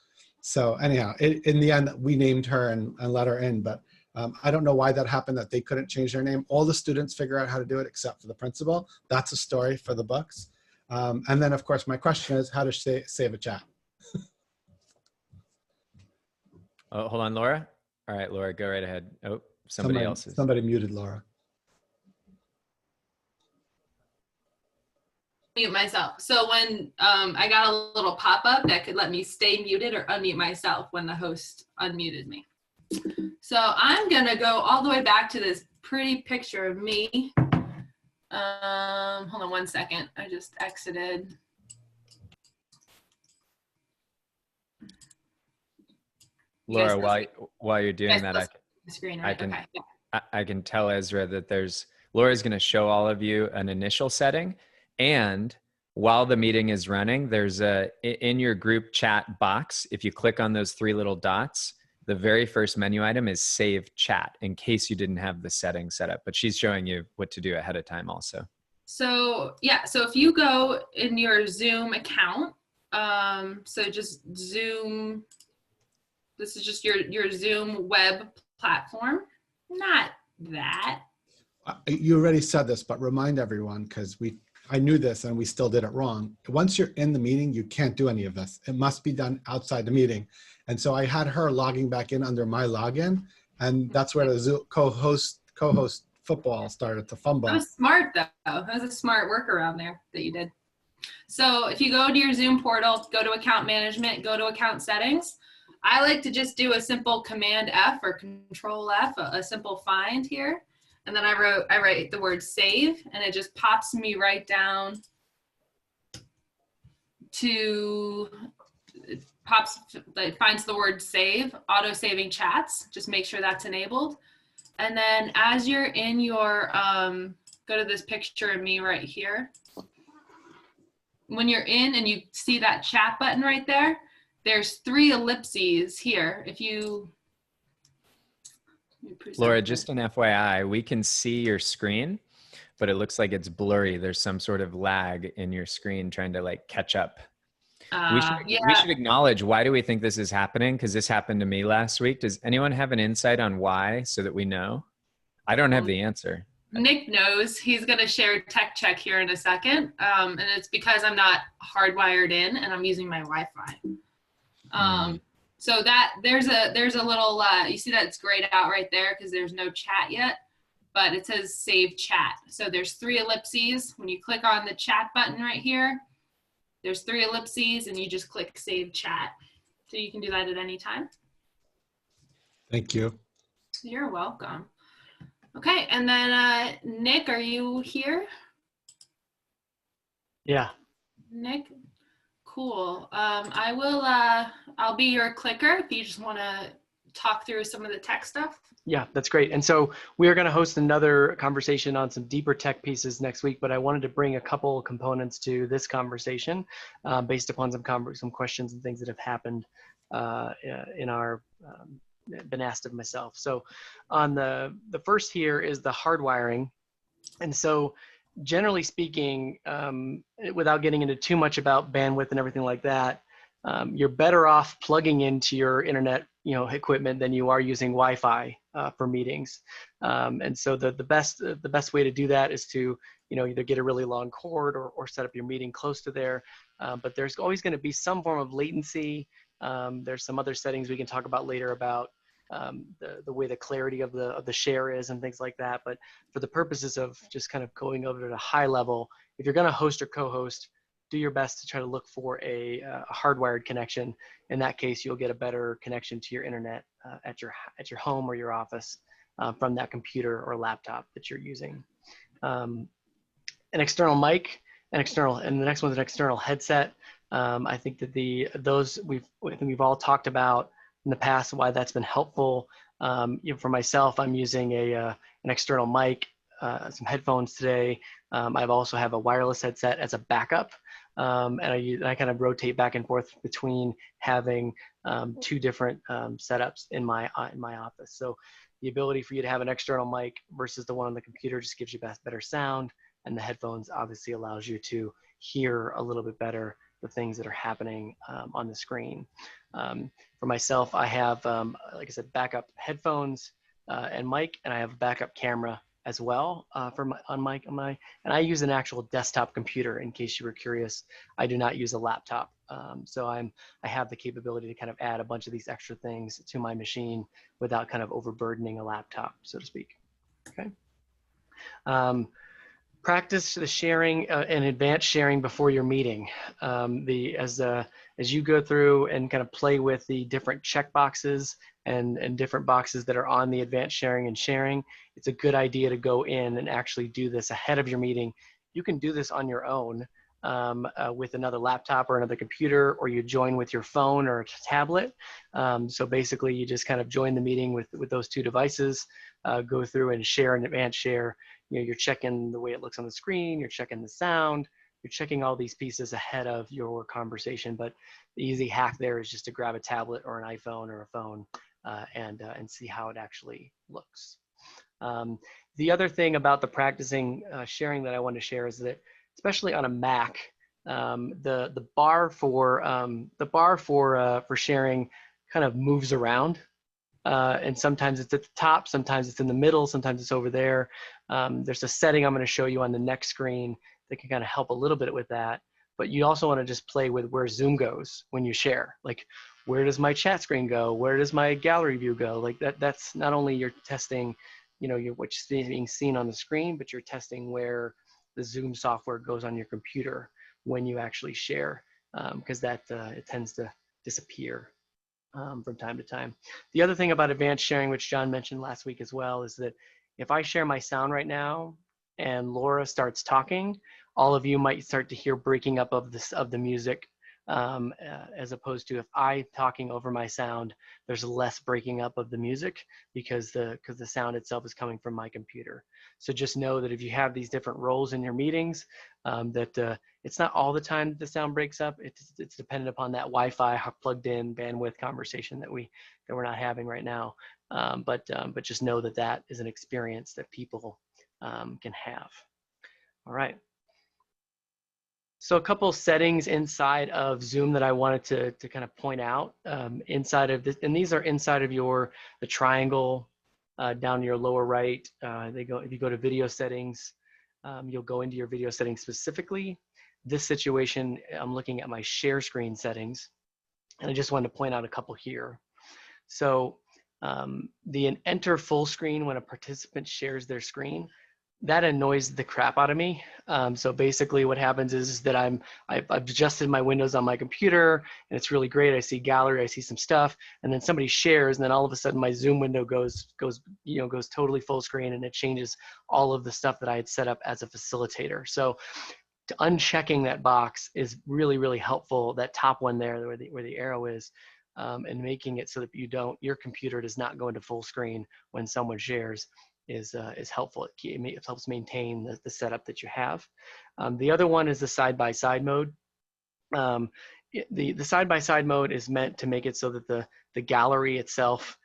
So anyhow, in the end, we named her and let her in. But I don't know why that happened, that they couldn't change their name. All the students figure out how to do it except for the principal. That's a story for the books. And then, of course, my question is how to save a chat. Oh, hold on, Laura. All right, Laura, go right ahead. Oh, somebody else is. Somebody muted Laura. Mute myself. So when I got a little pop-up that could let me stay muted or unmute myself when the host unmuted me. So I'm gonna go all the way back to this pretty picture of me. Hold on one second. I just exited. Laura, while you're doing that, I can tell Ezra that Laura's going to show all of you an initial setting, and while the meeting is running, there's in your group chat box. If you click on those three little dots, the very first menu item is Save Chat, in case you didn't have the setting set up. But she's showing you what to do ahead of time also. So yeah, so if you go in your Zoom account, so just Zoom. This is just your Zoom web platform, not that. You already said this, but remind everyone, because I knew this and we still did it wrong. Once you're in the meeting, you can't do any of this. It must be done outside the meeting. And so I had her logging back in under my login, and that's where the Zoom co-host football started to fumble. That was smart though. That was a smart workaround there that you did. So if you go to your Zoom portal, go to account management, go to account settings. I like to just do a simple Command F or Control F, a simple find here. And then I write the word save, and it just pops me right down to, it finds the word save, auto saving chats. Just make sure that's enabled. And then as you're in your, go to this picture of me right here. When you're in and you see that chat button right there, there's 3 ellipses here. If you, Laura, just an FYI, we can see your screen, but it looks like it's blurry. There's some sort of lag in your screen trying to like catch up. We should acknowledge, why do we think this is happening? Because this happened to me last week. Does anyone have an insight on why, so that we know? I don't have the answer. Nick knows. He's going to share tech check here in a second. And it's because I'm not hardwired in and I'm using my Wi-Fi. So that there's a little, you see that it's grayed out right there because there's no chat yet, but it says save chat. So there's 3 ellipses. When you click on the chat button right here, there's 3 ellipses and you just click save chat. So you can do that at any time. Thank you. You're welcome. Okay. And then, Nick, are you here? Yeah. Nick? Cool. I'll be your clicker if you just want to talk through some of the tech stuff. Yeah, that's great. And so we are going to host another conversation on some deeper tech pieces next week, but I wanted to bring a couple components to this conversation based upon some questions and things that have happened in our, been asked of myself. So on the first here is the hardwiring. And so generally speaking, without getting into too much about bandwidth and everything like that, you're better off plugging into your internet, equipment than you are using Wi-Fi for meetings. And so the best way to do that is to, either get a really long cord or set up your meeting close to there. But there's always going to be some form of latency. There's some other settings we can talk about later about the way the clarity of the share is and things like that. But for the purposes of just kind of going over at a high level, if you're going to host or co-host, do your best to try to look for a hardwired connection. In that case, you'll get a better connection to your internet at your home or your office from that computer or laptop that you're using. An external mic, and the next one's an external headset. I think that we've all talked about in the past why that's been helpful. For myself, I'm using an external mic, some headphones today. I've also have a wireless headset as a backup. And I kind of rotate back and forth between having two different setups in my office. So the ability for you to have an external mic versus the one on the computer just gives you better sound, and the headphones obviously allows you to hear a little bit better the things that are happening on the screen. For myself, I have, like I said, backup headphones and mic, and I have a backup camera as well and I use an actual desktop computer in case you were curious. I do not use a laptop. So I have the capability to kind of add a bunch of these extra things to my machine without kind of overburdening a laptop, so to speak. Okay. Practice the sharing and advanced sharing before your meeting. As you go through and kind of play with the different check boxes and different boxes that are on the advanced sharing and sharing, it's a good idea to go in and actually do this ahead of your meeting. You can do this on your own with another laptop or another computer, or you join with your phone or a tablet. So basically you just kind of join the meeting with those two devices, go through and share an advanced share. You know, you're checking the way it looks on the screen, you're checking the sound, you're checking all these pieces ahead of your conversation. But the easy hack there is just to grab a tablet or an iPhone or a phone and see how it actually looks. The other thing about the practicing sharing that I want to share is that, especially on a Mac, the bar for sharing kind of moves around. And sometimes it's at the top, sometimes it's in the middle, sometimes it's over there. There's a setting I'm going to show you on the next screen that can kind of help a little bit with that. But you also want to just play with where Zoom goes when you share. Like, where does my chat screen go? Where does my gallery view go? Like that's not only you're testing, you know, what's being seen on the screen, but you're testing where the Zoom software goes on your computer when you actually share, because it tends to disappear from time to time. The other thing about advanced sharing, which John mentioned last week as well, is that if I share my sound right now and Laura starts talking, all of you might start to hear breaking up of the music, as opposed to if I talking over my sound, there's less breaking up of the music because the sound itself is coming from my computer. So just know that if you have these different roles in your meetings, that it's not all the time that the sound breaks up. It's dependent upon that Wi-Fi plugged in bandwidth conversation that we're not having right now. But just know that that is an experience that people can have. All right. So a couple settings inside of Zoom that I wanted to kind of point out inside of this, and these are inside of the triangle down to your lower right. If you go to video settings, you'll go into your video settings specifically. This situation, I'm looking at my share screen settings, and I just wanted to point out a couple here. So the enter full screen when a participant shares their screen, that annoys the crap out of me. So basically what happens is that I've adjusted my windows on my computer and it's really great. I see gallery, I see some stuff, and then somebody shares, and then all of a sudden my Zoom window goes totally full screen, and it changes all of the stuff that I had set up as a facilitator. So unchecking that box is really, really helpful. That top one there where the arrow is, and making it so that your computer does not go into full screen when someone shares is helpful. It helps maintain the setup that you have. The other one is the side-by-side mode. The side-by-side mode is meant to make it so that the gallery itself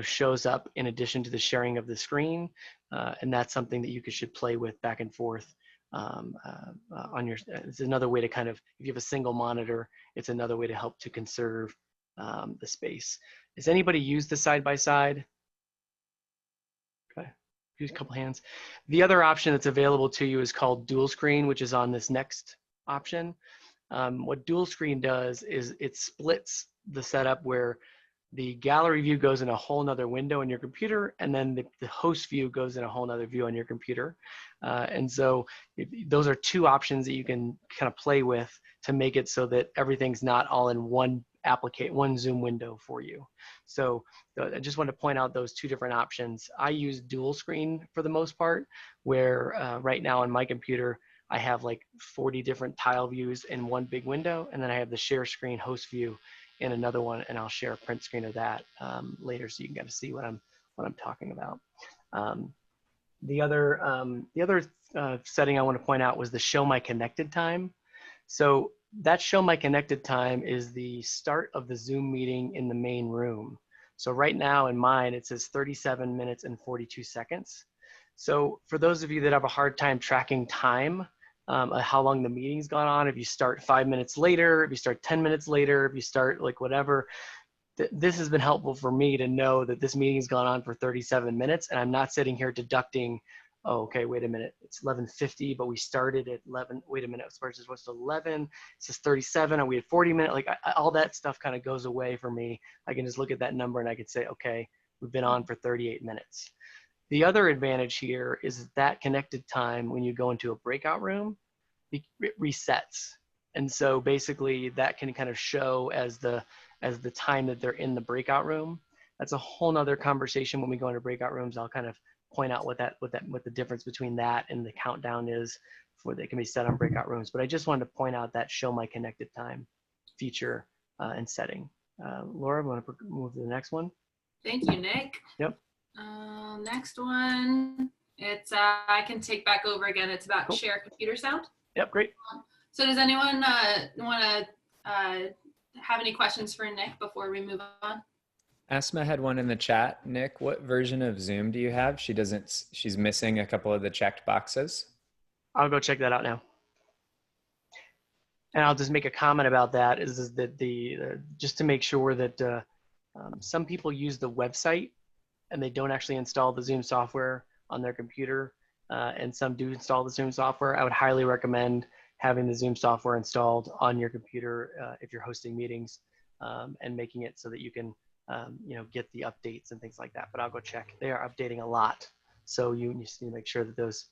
shows up in addition to the sharing of the screen, and that's something that you should play with back and forth. It's another way to kind of, if you have a single monitor, it's another way to help to conserve the space. Has anybody used the side-by-side? Okay, use a couple hands. The other option that's available to you is called dual screen, which is on this next option. What dual screen does is it splits the setup where the gallery view goes in a whole nother window on your computer, and then the host view goes in a whole nother view on your computer. And so those are two options that you can kind of play with to make it so that everything's not all in one Zoom window for you. So I just want to point out those two different options. I use dual screen for the most part, where right now on my computer, I have like 40 different tile views in one big window, and then I have the share screen host view in another one, and I'll share a print screen of that later, so you can kind of see what I'm talking about. The other setting I want to point out was the show my connected time. So that show my connected time is the start of the Zoom meeting in the main room. So right now in mine, it says 37 minutes and 42 seconds. So for those of you that have a hard time tracking time, how long the meeting's gone on, if you start 5 minutes later, if you start 10 minutes later, if you start like whatever, this has been helpful for me to know that this meeting's gone on for 37 minutes and I'm not sitting here deducting, oh, okay, wait a minute, it's 11:50, but we started at 11, wait a minute, it was 11, it says 37, and we had 40 minutes, like all that stuff kind of goes away for me. I can just look at that number and I can say, okay, we've been on for 38 minutes. The other advantage here is that connected time, when you go into a breakout room, it resets. And so basically that can kind of show as the time that they're in the breakout room. That's a whole nother conversation when we go into breakout rooms. I'll kind of point out what the difference between that and the countdown is for that can be set on breakout rooms. But I just wanted to point out that show my connected time feature and setting. Laura, want to move to the next one? Thank you, Nick. Yep. Next one, it's I can take back over again. It's about Cool. share computer sound. Yep, great. So does anyone want to have any questions for Nick before we move on? Asma had one in the chat. Nick, what version of Zoom do you have? She's missing a couple of the checked boxes. I'll go check that out now. And I'll just make a comment about that is that just to make sure that some people use the website and they don't actually install the Zoom software on their computer, and some do install the Zoom software. I would highly recommend having the Zoom software installed on your computer if you're hosting meetings, and making it so that you can get the updates and things like that. But I'll go check. They are updating a lot, so you just need to make sure that those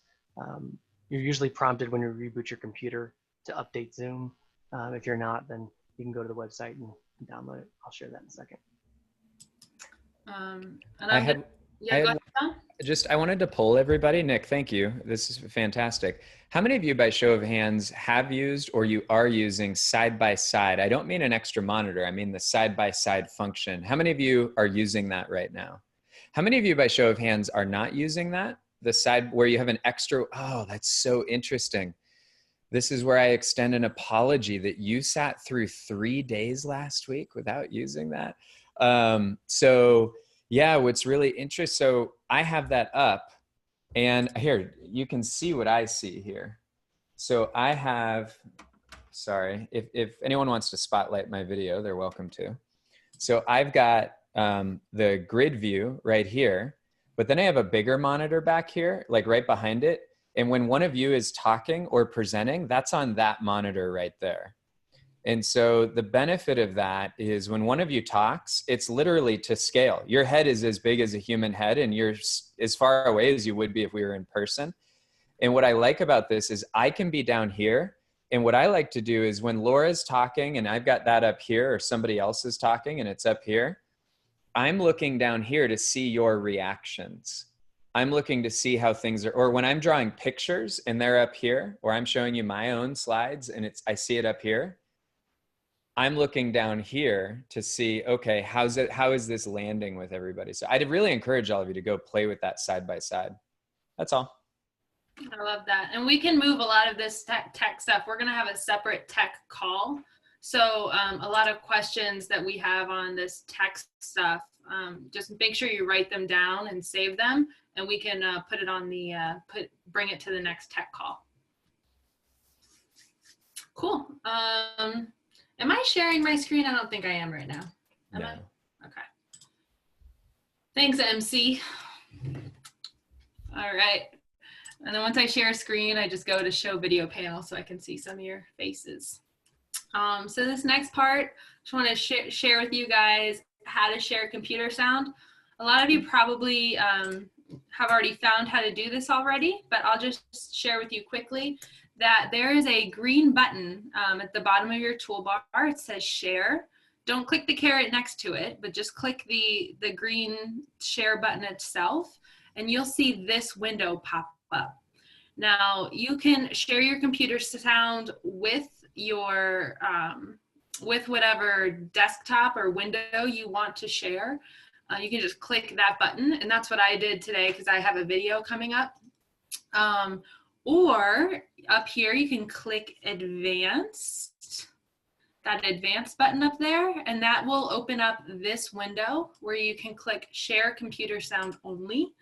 you're usually prompted when you reboot your computer to update Zoom. If you're not, then you can go to the website and download it. I'll share that in a second. I wanted to poll everybody. Nick, thank you. This is fantastic. How many of you, by show of hands, have used or you are using side-by-side? I don't mean an extra monitor. I mean the side-by-side function. How many of you are using that right now? How many of you, by show of hands, are not using that? The side where you have an extra, oh, that's so interesting. This is where I extend an apology that you sat through 3 days last week without using that. So yeah, what's really interesting, so I have that up and here, you can see what I see here. So I have, sorry, if anyone wants to spotlight my video, they're welcome to. So I've got the grid view right here, but then I have a bigger monitor back here, like right behind it. And when one of you is talking or presenting, that's on that monitor right there. And so the benefit of that is when one of you talks, it's literally to scale. Your head is as big as a human head and you're as far away as you would be if we were in person. And what I like about this is I can be down here. And what I like to do is when Laura's talking and I've got that up here or somebody else is talking and it's up here, I'm looking down here to see your reactions. I'm looking to see how things are, or when I'm drawing pictures and they're up here, or I'm showing you my own slides and I see it up here. I'm looking down here to see, okay, how is this landing with everybody? So I'd really encourage all of you to go play with that side by side. That's all. I love that. And we can move a lot of this tech stuff. We're going to have a separate tech call. So a lot of questions that we have on this tech stuff, just make sure you write them down and save them, and we can put it on the, bring it to the next tech call. Cool. Am I sharing my screen? I don't think I am right now. Am I? Okay. Thanks, MC. All right. And then once I share a screen, I just go to show video panel so I can see some of your faces. So this next part, just want to share with you guys how to share computer sound. A lot of you probably have already found how to do this already, but I'll just share with you quickly that there is a green button at the bottom of your toolbar. It says share. Don't click the caret next to it, but just click the green share button itself, and you'll see this window pop up. Now you can share your computer sound with your with whatever desktop or window you want to share. You can just click that button, and that's what I did today because I have a video coming up. Or up here, you can click Advanced, that Advanced button up there, and that will open up this window where you can click Share Computer Sound Only.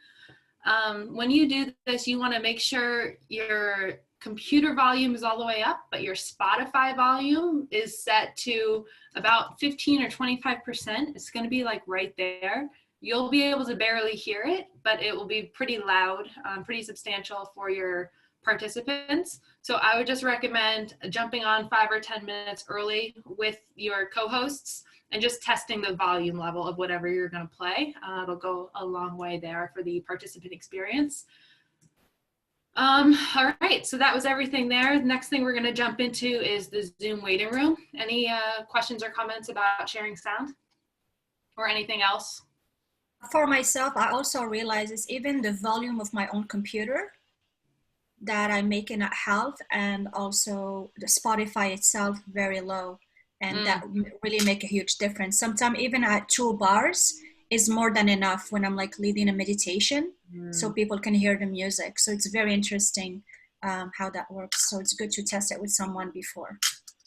When you do this, you want to make sure your computer volume is all the way up, but your Spotify volume is set to about 15 or 25%. It's going to be like right there. You'll be able to barely hear it, but it will be pretty loud, pretty substantial for your participants. So I would just recommend jumping on 5 or 10 minutes early with your co-hosts and just testing the volume level of whatever you're going to play. It'll go a long way there for the participant experience. All right, so that was everything there. The next thing we're going to jump into is the Zoom waiting room. Any questions or comments about sharing sound or anything else? For myself, I also realize it's even the volume of my own computer that I'm making at health, and also the Spotify itself very low, and that really make a huge difference. Sometimes even at 2 bars is more than enough when I'm like leading a meditation, so people can hear the music. So it's very interesting how that works. So it's good to test it with someone before.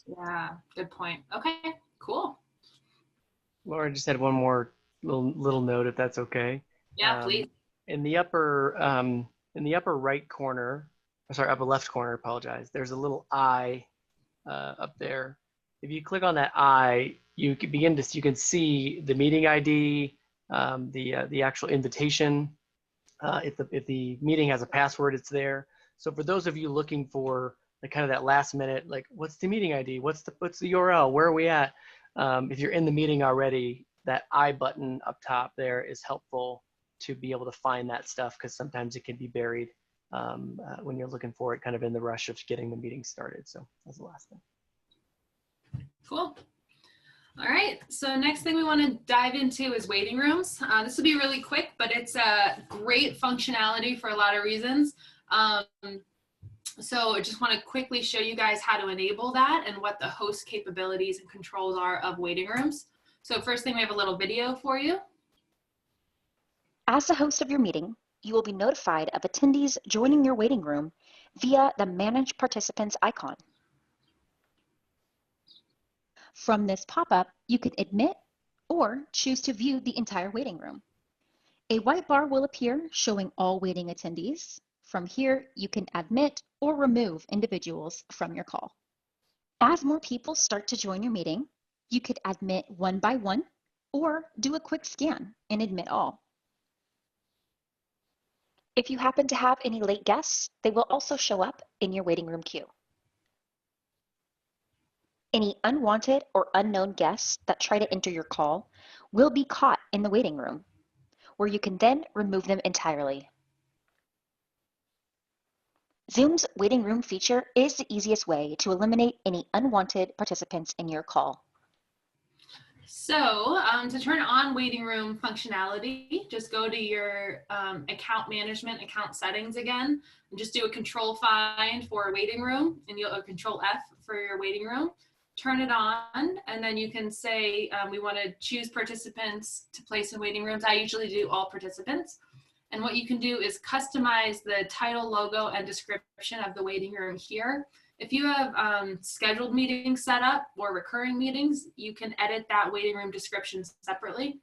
Yeah, good point. Okay, cool. Laura, just had one more little note, if that's okay. Yeah, please. In the upper right corner, sorry, upper left corner, apologize. There's a little eye up there. If you click on that eye, you can see the meeting ID, the actual invitation. If the meeting has a password, it's there. So for those of you looking for kind of that last minute, like what's the meeting ID? What's the URL? Where are we at? If you're in the meeting already, that I button up top there is helpful to be able to find that stuff, because sometimes it can be buried when you're looking for it kind of in the rush of getting the meeting started. So that's the last thing. Cool. All right, so next thing we want to dive into is waiting rooms. This will be really quick, but it's a great functionality for a lot of reasons. So I just want to quickly show you guys how to enable that and what the host capabilities and controls are of waiting rooms. So first thing, we have a little video for you. As the host of your meeting, you will be notified of attendees joining your waiting room via the Manage Participants icon. From this pop-up, you can admit or choose to view the entire waiting room. A white bar will appear showing all waiting attendees. From here, you can admit or remove individuals from your call. As more people start to join your meeting, you could admit one by one or do a quick scan and admit all. If you happen to have any late guests, they will also show up in your waiting room queue. Any unwanted or unknown guests that try to enter your call will be caught in the waiting room, where you can then remove them entirely. Zoom's waiting room feature is the easiest way to eliminate any unwanted participants in your call. So to turn on waiting room functionality, just go to your account management, account settings again, and just do a control find for waiting room, and you'll control F for your waiting room. Turn it on, and then you can say we want to choose participants to place in waiting rooms. I usually do all participants. And what you can do is customize the title, logo, and description of the waiting room here. If you have scheduled meetings set up or recurring meetings, you can edit that waiting room description separately.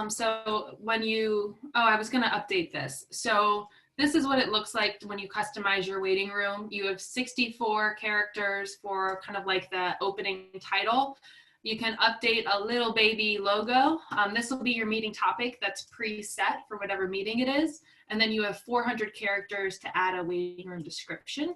So when you, I was going to update this. So this is what it looks like when you customize your waiting room. You have 64 characters for kind of like the opening title. You can update a little baby logo. This will be your meeting topic that's preset for whatever meeting it is. And then you have 400 characters to add a waiting room description.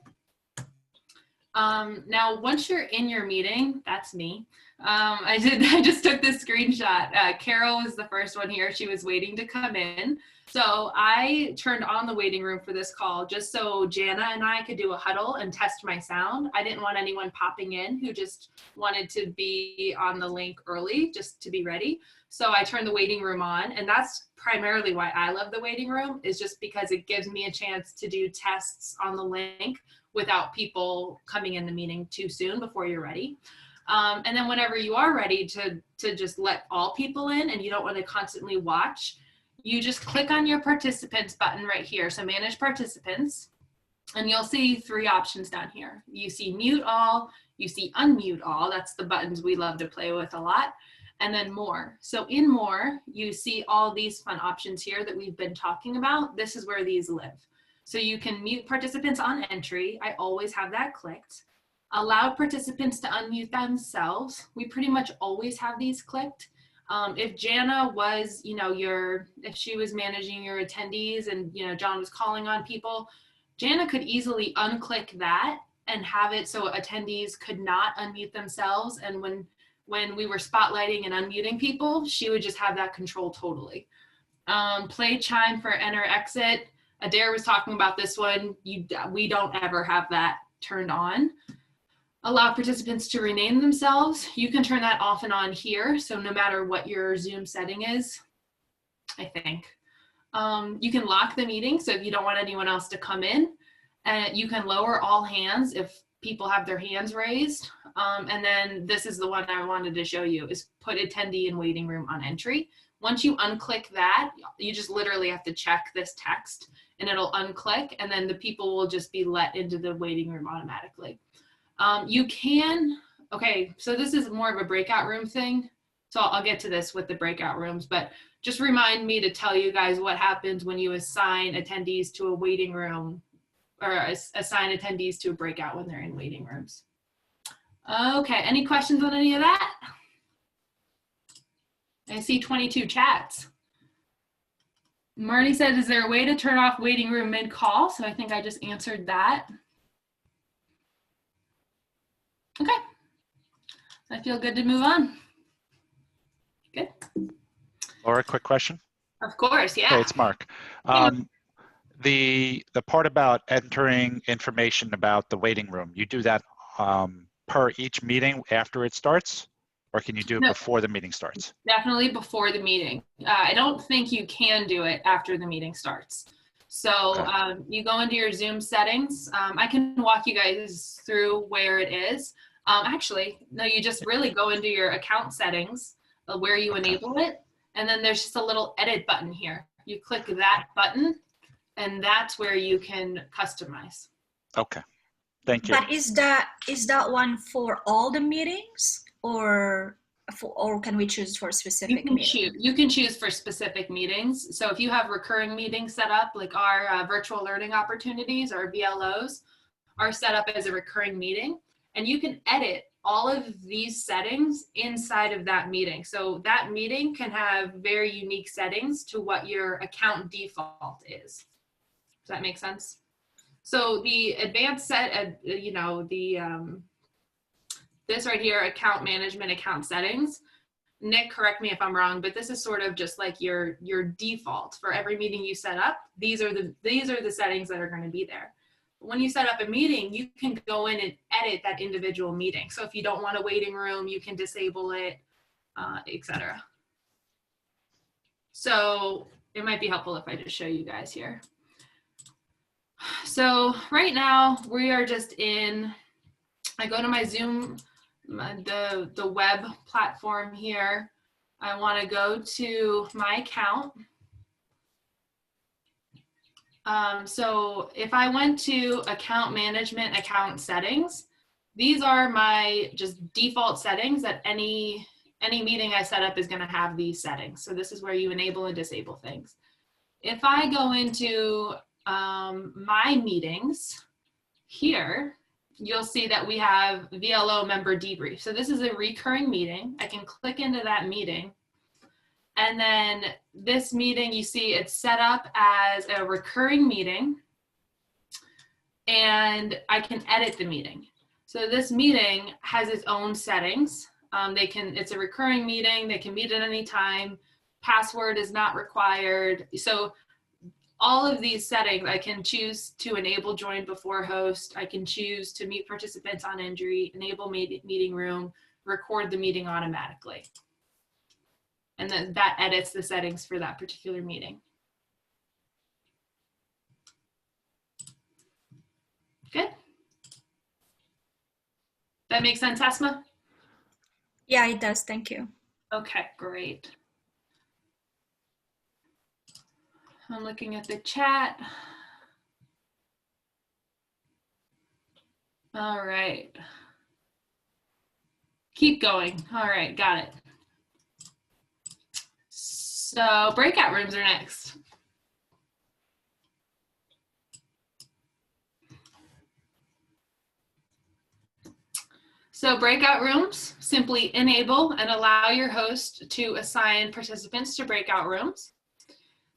Now, once you're in your meeting, that's me. I just took this screenshot. Carol was the first one here. She was waiting to come in. So I turned on the waiting room for this call just so Jana and I could do a huddle and test my sound. I didn't want anyone popping in who just wanted to be on the link early just to be ready. So I turned the waiting room on, and that's primarily why I love the waiting room, is just because it gives me a chance to do tests on the link without people coming in the meeting too soon before you're ready. And then whenever you are ready to just let all people in and you don't want to constantly watch, you just click on your participants button right here. So manage participants. And you'll see 3 options down here. You see mute all, you see unmute all. That's the buttons we love to play with a lot. And then more. So in more, you see all these fun options here that we've been talking about. This is where these live. So you can mute participants on entry. I always have that clicked. Allow participants to unmute themselves. We pretty much always have these clicked. If Jana was, if she was managing your attendees and, John was calling on people, Jana could easily unclick that and have it so attendees could not unmute themselves. And when we were spotlighting and unmuting people, she would just have that control totally. Play chime for enter exit. Adair was talking about this one. We don't ever have that turned on. Allow participants to rename themselves. You can turn that off and on here. So no matter what your Zoom setting is, I think. You can lock the meeting. So if you don't want anyone else to come in, and you can lower all hands if people have their hands raised. And then this is the one I wanted to show you, is put attendee in waiting room on entry. Once you unclick that, you just literally have to check this text and it'll unclick, and then the people will just be let into the waiting room automatically. Okay, so this is more of a breakout room thing. So I'll get to this with the breakout rooms, but just remind me to tell you guys what happens when you assign attendees to a waiting room, or assign attendees to a breakout when they're in waiting rooms. Okay, any questions on any of that? I see 22 chats. Marty said, is there a way to turn off waiting room mid-call? So I think I just answered that. Okay, I feel good to move on. Good. Laura, quick question. Of course, yeah. Okay, it's Mark. The part about entering information about the waiting room, you do that per each meeting after it starts, or can you do it before the meeting starts? Definitely before the meeting. I don't think you can do it after the meeting starts. So you go into your Zoom settings. I can walk you guys through where it is. Actually, no, you just really go into your account settings where you enable it. And then there's just a little edit button here. You click that button and that's where you can customize. Okay, thank you. But is that one for all the meetings, or can we choose for specific meetings? You can choose for specific meetings. So if you have recurring meetings set up, like our virtual learning opportunities, our VLOs, are set up as a recurring meeting, and you can edit all of these settings inside of that meeting. So that meeting can have very unique settings to what your account default is. Does that make sense? So the advanced set, this right here, account management, account settings. Nick, correct me if I'm wrong, but this is sort of just like your default for every meeting you set up. These are the settings that are going to be there. When you set up a meeting, you can go in and edit that individual meeting. So if you don't want a waiting room, you can disable it, etc. So it might be helpful if I just show you guys here. So right now we are just in, I go to my Zoom, the web platform here. I want to go to my account. So if I went to account management, account settings, these are my just default settings that any meeting I set up is going to have these settings. So this is where you enable and disable things. If I go into my meetings here, you'll see that we have VLO member debrief. So this is a recurring meeting. I can click into that meeting. And then this meeting, you see it's set up as a recurring meeting, and I can edit the meeting. So this meeting has its own settings. It's a recurring meeting. They can meet at any time. Password is not required. So all of these settings, I can choose to enable join before host. I can choose to mute participants on entry, enable meeting room, record the meeting automatically. And then that edits the settings for that particular meeting. Good. That makes sense, Esma? Yeah, it does. Thank you. Okay, great. I'm looking at the chat. All right. Keep going. All right, got it. So breakout rooms are next. So breakout rooms, simply enable and allow your host to assign participants to breakout rooms.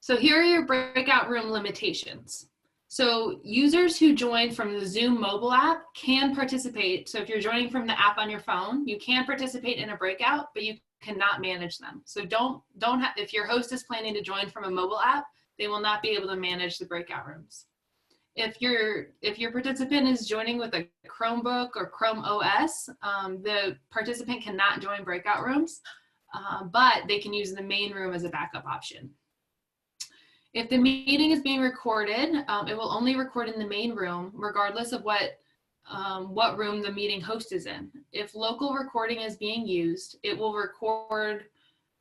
So here are your breakout room limitations. So users who join from the Zoom mobile app can participate. So if you're joining from the app on your phone, you can participate in a breakout, but you cannot manage them. So if your host is planning to join from a mobile app, they will not be able to manage the breakout rooms. If your participant is joining with a Chromebook or Chrome OS, the participant cannot join breakout rooms, but they can use the main room as a backup option. If the meeting is being recorded, it will only record in the main room, regardless of what room the meeting host is in. If local recording is being used, it will record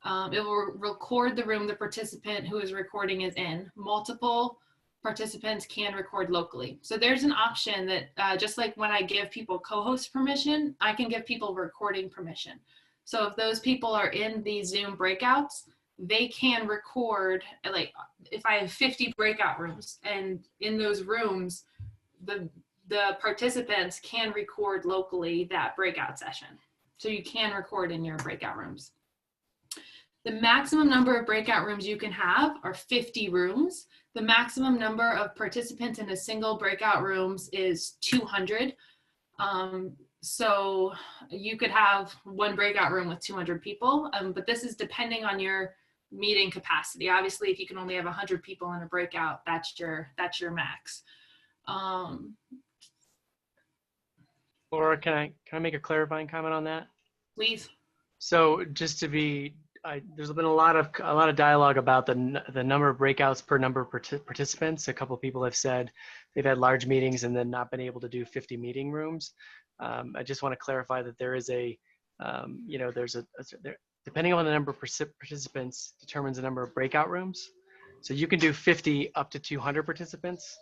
the room the participant who is recording is in. Multiple participants can record locally. So there's an option that just like when I give people co-host permission, I can give people recording permission. So if those people are in the Zoom breakouts, they can record, like if I have 50 breakout rooms, and in those rooms, the participants can record locally that breakout session. So you can record in your breakout rooms. The maximum number of breakout rooms you can have are 50 rooms. The maximum number of participants in a single breakout rooms is 200. So you could have one breakout room with 200 people, but this is depending on your meeting capacity. Obviously, if you can only have 100 people in a breakout, that's your max. Laura, can I make a clarifying comment on that? Please. So just to be, there's been a lot of dialogue about the number of breakouts per number of participants. A couple of people have said they've had large meetings and then not been able to do 50 meeting rooms. I just want to clarify that there is depending on the number of participants determines the number of breakout rooms. So you can do 50 up to 200 participants,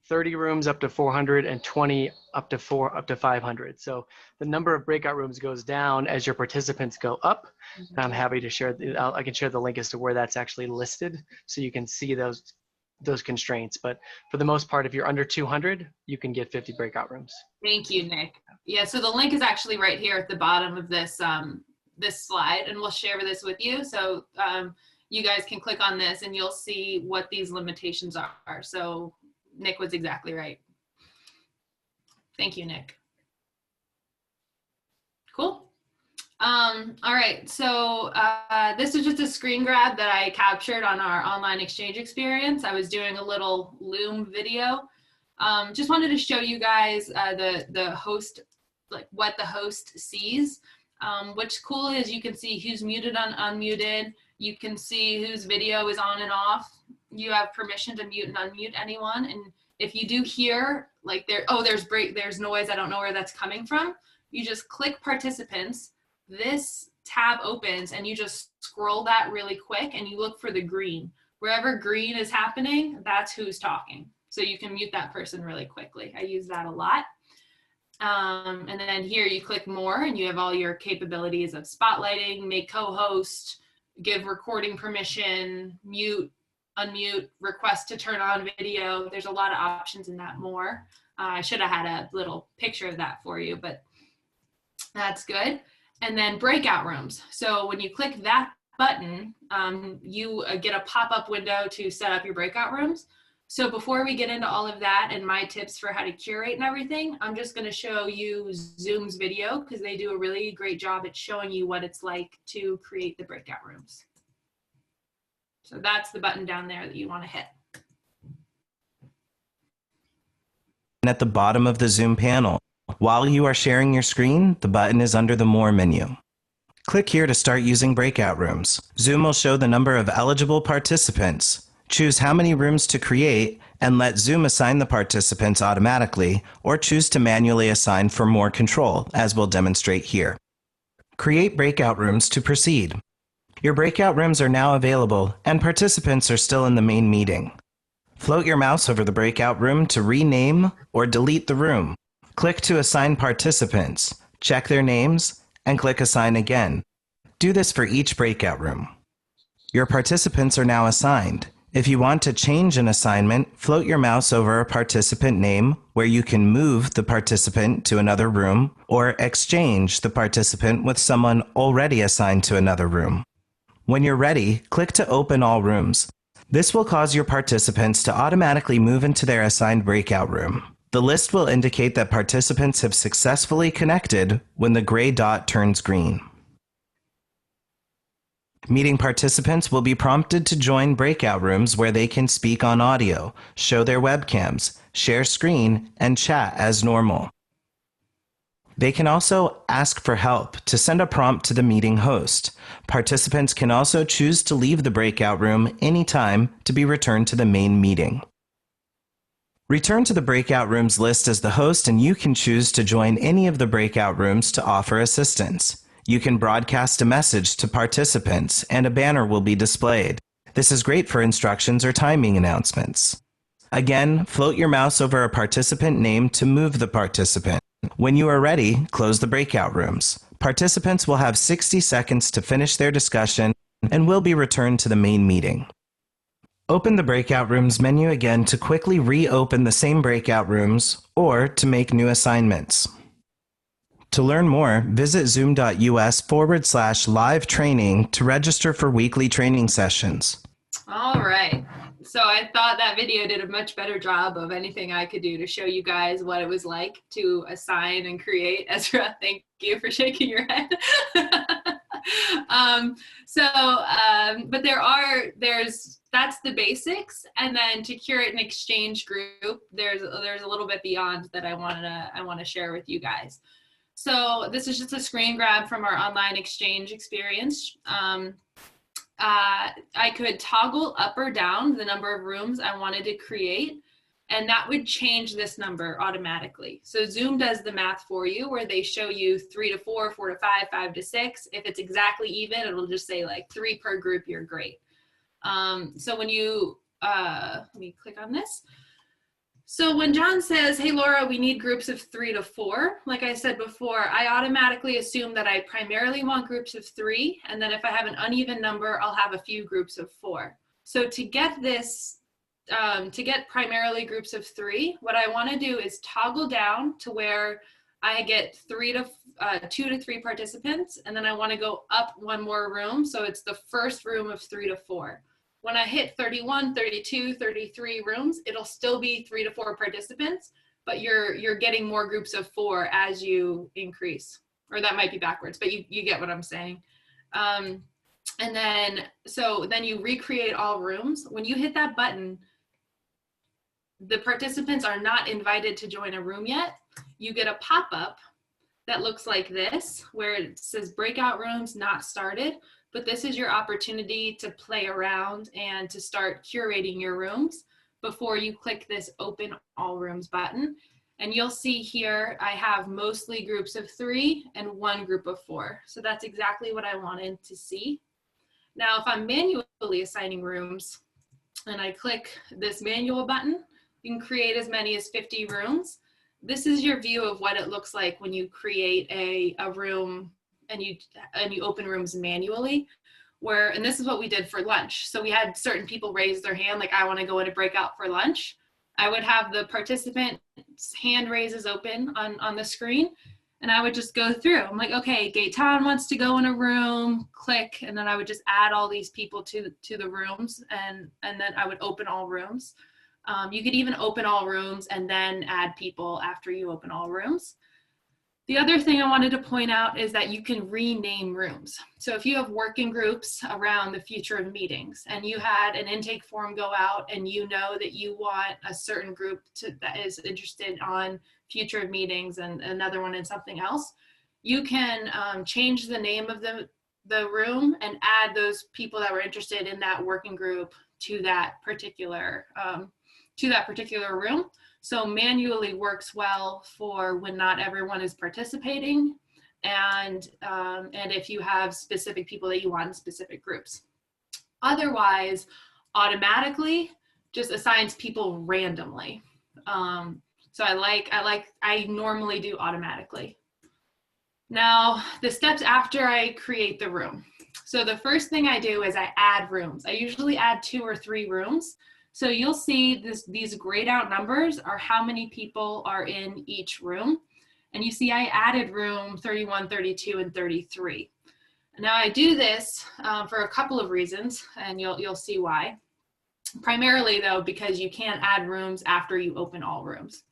30 rooms up to 400, and 20 up to 500. So the number of breakout rooms goes down as your participants go up. And I'm happy to share, I can share the link as to where that's actually listed so you can see those constraints. But for the most part, if you're under 200, you can get 50 breakout rooms. Thank you, Nick. Yeah, so the link is actually right here at the bottom of this this slide, and we'll share this with you. So you guys can click on this and you'll see what these limitations are. So Nick was exactly right. Thank you, Nick. Cool. All right, so this is just a screen grab that I captured on our online exchange experience. I was doing a little Loom video. Just wanted to show you guys the host, like what the host sees. What's cool is you can see who's muted and unmuted. You can see whose video is on and off. You have permission to mute and unmute anyone. And if you do hear like there's noise, I don't know where that's coming from, you just click participants. This tab opens and you just scroll that really quick and you look for the green. Wherever green is happening, that's who's talking. So you can mute that person really quickly. I use that a lot. And then here you click more and you have all your capabilities of spotlighting, make co-host, give recording permission, mute, unmute, request to turn on video. There's a lot of options in that more. I should have had a little picture of that for you, but that's good. And then breakout rooms. So when you click that button, you get a pop-up window to set up your breakout rooms. So before we get into all of that and my tips for how to curate and everything, I'm just going to show you Zoom's video because they do a really great job at showing you what it's like to create the breakout rooms. So that's the button down there that you want to hit. At the bottom of the Zoom panel, while you are sharing your screen, the button is under the More menu. Click here to start using breakout rooms. Zoom will show the number of eligible participants. Choose how many rooms to create and let Zoom assign the participants automatically or choose to manually assign for more control, as we'll demonstrate here. Create breakout rooms to proceed. Your breakout rooms are now available and participants are still in the main meeting. Float your mouse over the breakout room to rename or delete the room. click to assign participants, check their names, and click Assign again. Do this for each breakout room. Your participants are now assigned. If you want to change an assignment, float your mouse over a participant name where you can move the participant to another room or exchange the participant with someone already assigned to another room. When you're ready, click to open all rooms. This will cause your participants to automatically move into their assigned breakout room. The list will indicate that participants have successfully connected when the gray dot turns green. Meeting participants will be prompted to join breakout rooms where they can speak on audio, show their webcams, share screen, and chat as normal. They can also ask for help to send a prompt to the meeting host. Participants can also choose to leave the breakout room anytime to be returned to the main meeting. Return to the breakout rooms list as the host, and you can choose to join any of the breakout rooms to offer assistance. You can broadcast a message to participants, and a banner will be displayed. This is great for instructions or timing announcements. Again, float your mouse over a participant name to move the participant. When you are ready, close the breakout rooms. Participants will have 60 seconds to finish their discussion and will be returned to the main meeting. Open the breakout rooms menu again to quickly reopen the same breakout rooms or to make new assignments. To learn more, visit zoom.us/live training to register for weekly training sessions. All right. So I thought that video did a much better job of anything I could do to show you guys what it was like to assign and create. Ezra, thank you for shaking your head. But that's the basics. And then to curate an exchange group, there's a little bit beyond that I want to share with you guys. So this is just a screen grab from our online exchange experience. I could toggle up or down the number of rooms I wanted to create, and that would change this number automatically. So Zoom does the math for you where they show you 3 to 4, 4 to 5, 5 to 6. If it's exactly even, it'll just say like 3 per group, you're great. So when you, let me click on this. So when John says, hey, Laura, we need groups of 3 to 4, like I said before, I automatically assume that I primarily want groups of 3, and then if I have an uneven number, I'll have a few groups of 4. So to get this, to get primarily groups of 3, what I want to do is toggle down to where I get 2 to 3 participants, and then I want to go up one more room, so it's the first room of 3 to 4. When I hit 31, 32, 33 rooms, it'll still be 3 to 4 participants, but you're getting more groups of 4 as you increase. Or that might be backwards, but you get what I'm saying. And then you recreate all rooms. When you hit that button, the participants are not invited to join a room yet. You get a pop-up that looks like this, where it says breakout rooms not started. But this is your opportunity to play around and to start curating your rooms before you click this open all rooms button. And you'll see here, I have mostly groups of 3 and 1 group of 4. So that's exactly what I wanted to see. Now, if I'm manually assigning rooms and I click this manual button, you can create as many as 50 rooms. This is your view of what it looks like when you create a room and you open rooms manually, and this is what we did for lunch. So we had certain people raise their hand, like I want to go in a breakout for lunch. I would have the participant's hand raises open on the screen, and I would just go through. I'm like, okay, Gaetan wants to go in a room, click, and then I would just add all these people to the rooms, and then I would open all rooms. You could even open all rooms and then add people after you open all rooms. The other thing I wanted to point out is that you can rename rooms. So if you have working groups around the future of meetings and you had an intake form go out and you know that you want a certain group that is interested on future of meetings and another one in something else, you can change the name of the room and add those people that were interested in that working group to that particular room. So manually works well for when not everyone is participating, and if you have specific people that you want in specific groups. Otherwise, automatically just assigns people randomly. So I normally do automatically. Now, the steps after I create the room. So the first thing I do is I add rooms. I usually add 2 or 3 rooms. So you'll see these grayed out numbers are how many people are in each room. And you see I added room 31, 32, and 33. Now I do this for a couple of reasons, and you'll see why. Primarily though, because you can't add rooms after you open all rooms.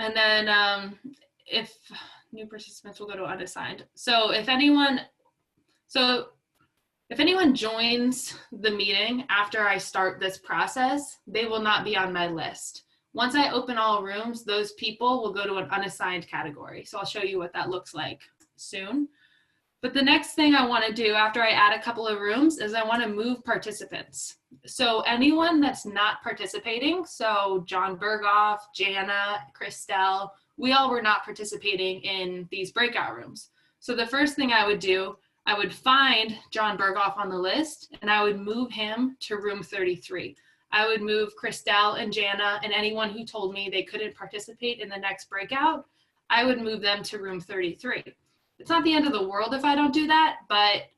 And then if new participants will go to unassigned. So if anyone joins the meeting after I start this process, they will not be on my list. Once I open all rooms, those people will go to an unassigned category. So I'll show you what that looks like soon. But the next thing I want to do after I add a couple of rooms is I want to move participants. So anyone that's not participating, so John Berghoff, Jana, Christelle, we all were not participating in these breakout rooms. So the first thing I would do, I would find John Berghoff on the list and I would move him to room 33. I would move Christelle and Jana and anyone who told me they couldn't participate in the next breakout, I would move them to room 33. It's not the end of the world if I don't do that, but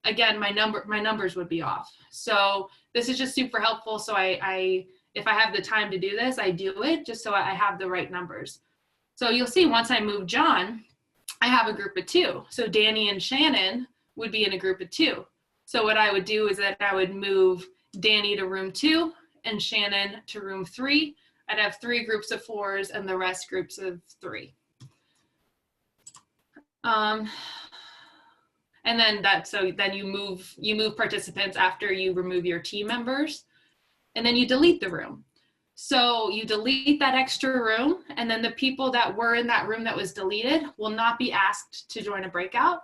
again, my numbers would be off. So this is just super helpful. So if I have the time to do this, I do it just so I have the right numbers. So you'll see once I move John, I have a group of 2. So Danny and Shannon would be in a group of 2. So what I would do is that I would move Danny to room 2 and Shannon to room 3. I'd have 3 groups of 4s and the rest groups of 3. And then then you move participants after you remove your team members, and then you delete the room. So you delete that extra room, and then the people that were in that room that was deleted will not be asked to join a breakout.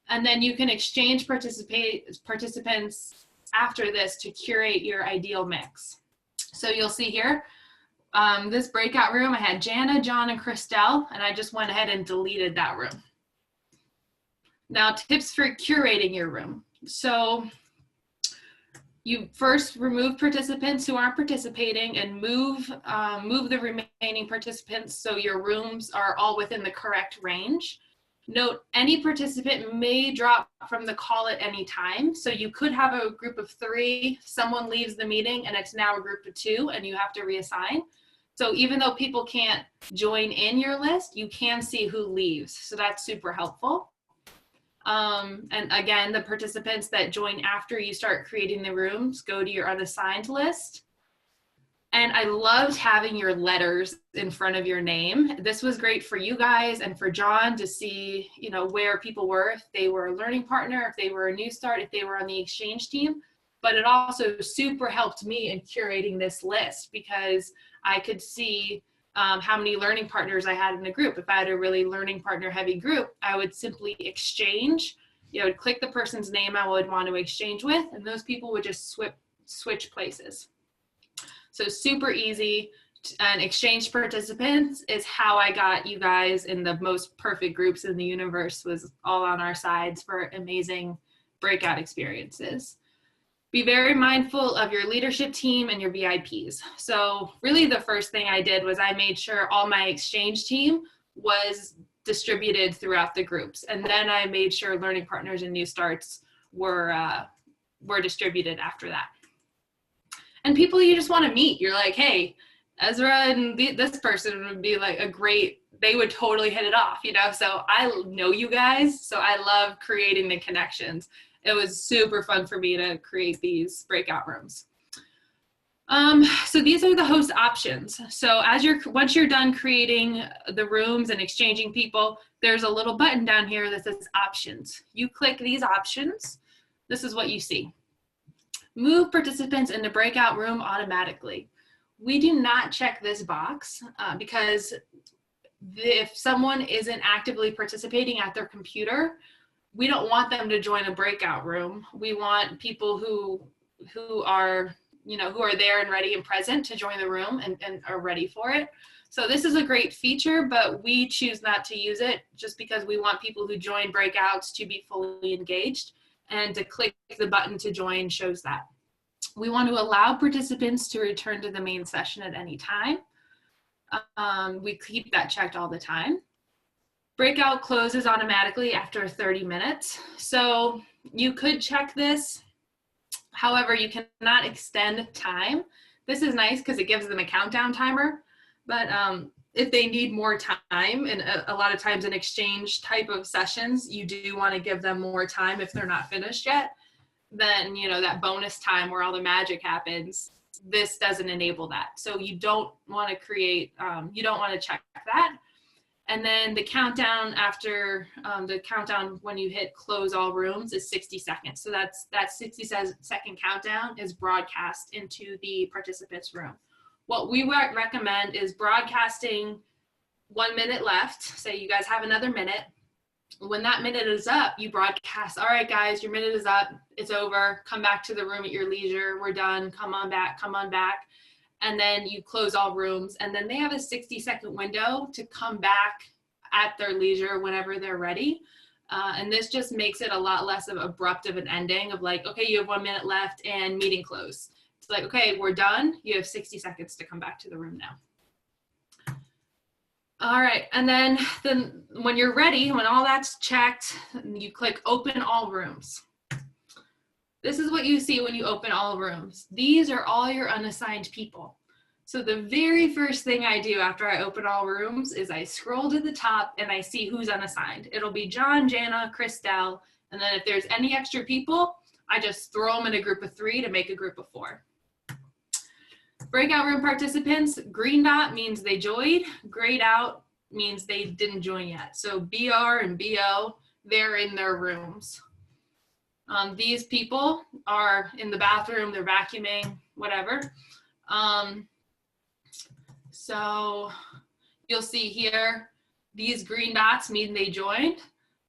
And then you can exchange participants after this to curate your ideal mix. So you'll see here, this breakout room, I had Jana, John, and Christelle, and I just went ahead and deleted that room. Now, tips for curating your room. So you first remove participants who aren't participating and move the remaining participants so your rooms are all within the correct range. Note, any participant may drop from the call at any time. So you could have a group of 3, someone leaves the meeting and it's now a group of 2 and you have to reassign. So even though people can't join in your list, you can see who leaves. So that's super helpful. And again, the participants that join after you start creating the rooms go to your unassigned list. And I loved having your letters in front of your name. This was great for you guys and for John to see, where people were, if they were a learning partner, if they were a new start, if they were on the exchange team. But it also super helped me in curating this list because I could see how many learning partners I had in the group. If I had a really learning partner heavy group, I would simply exchange, I would click the person's name I would want to exchange with, and those people would just switch places. So super easy, and exchange participants is how I got you guys in the most perfect groups in the universe, was all on our sides for amazing breakout experiences. Be very mindful of your leadership team and your VIPs. So really the first thing I did was I made sure all my exchange team was distributed throughout the groups. And then I made sure learning partners and new starts were distributed after that. And people you just want to meet, you're like, hey, Ezra and this person would be like they would totally hit it off, So I know you guys, so I love creating the connections. It was super fun for me to create these breakout rooms. So these are the host options. So once you're done creating the rooms and exchanging people, there's a little button down here that says options. You click these options. This is what you see. Move participants in the breakout room automatically. We do not check this box because if someone isn't actively participating at their computer, we don't want them to join a breakout room. We want people who are there and ready and present to join the room and are ready for it. So this is a great feature, but we choose not to use it just because we want people who join breakouts to be fully engaged, and to click the button to join shows that. We want to allow participants to return to the main session at any time. We keep that checked all the time. Breakout closes automatically after 30 minutes. So you could check this. However, you cannot extend time. This is nice because it gives them a countdown timer. But if they need more time, and a lot of times in exchange type of sessions, you do want to give them more time if they're not finished yet, then, you know, that bonus time where all the magic happens, this doesn't enable that. So you don't want to create, you don't want to check that. And then the countdown after the countdown when you hit close all rooms is 60 seconds. So that 60-second countdown is broadcast into the participants' room. What we recommend is broadcasting 1 minute left. Say you guys have another minute. When that minute is up, you broadcast, all right, guys, your minute is up. It's over. Come back to the room at your leisure. We're done. Come on back. Come on back. And then you close all rooms. And then they have a 60-second window to come back at their leisure whenever they're ready. And this just makes it a lot less of abrupt of an ending of like, okay, you have 1 minute left and meeting closed. It's like, okay, we're done. You have 60 seconds to come back to the room now. All right, and then when you're ready, when all that's checked, you click open all rooms. This is what you see when you open all rooms. These are all your unassigned people. So the very first thing I do after I open all rooms is I scroll to the top and I see who's unassigned. It'll be John, Jana, Christelle, and then if there's any extra people, I just throw them in a group of 3 to make a group of 4. Breakout room participants, green dot means they joined, grayed out means they didn't join yet. So BR and BO, they're in their rooms. These people are in the bathroom, they're vacuuming, whatever. So you'll see here, these green dots mean they joined.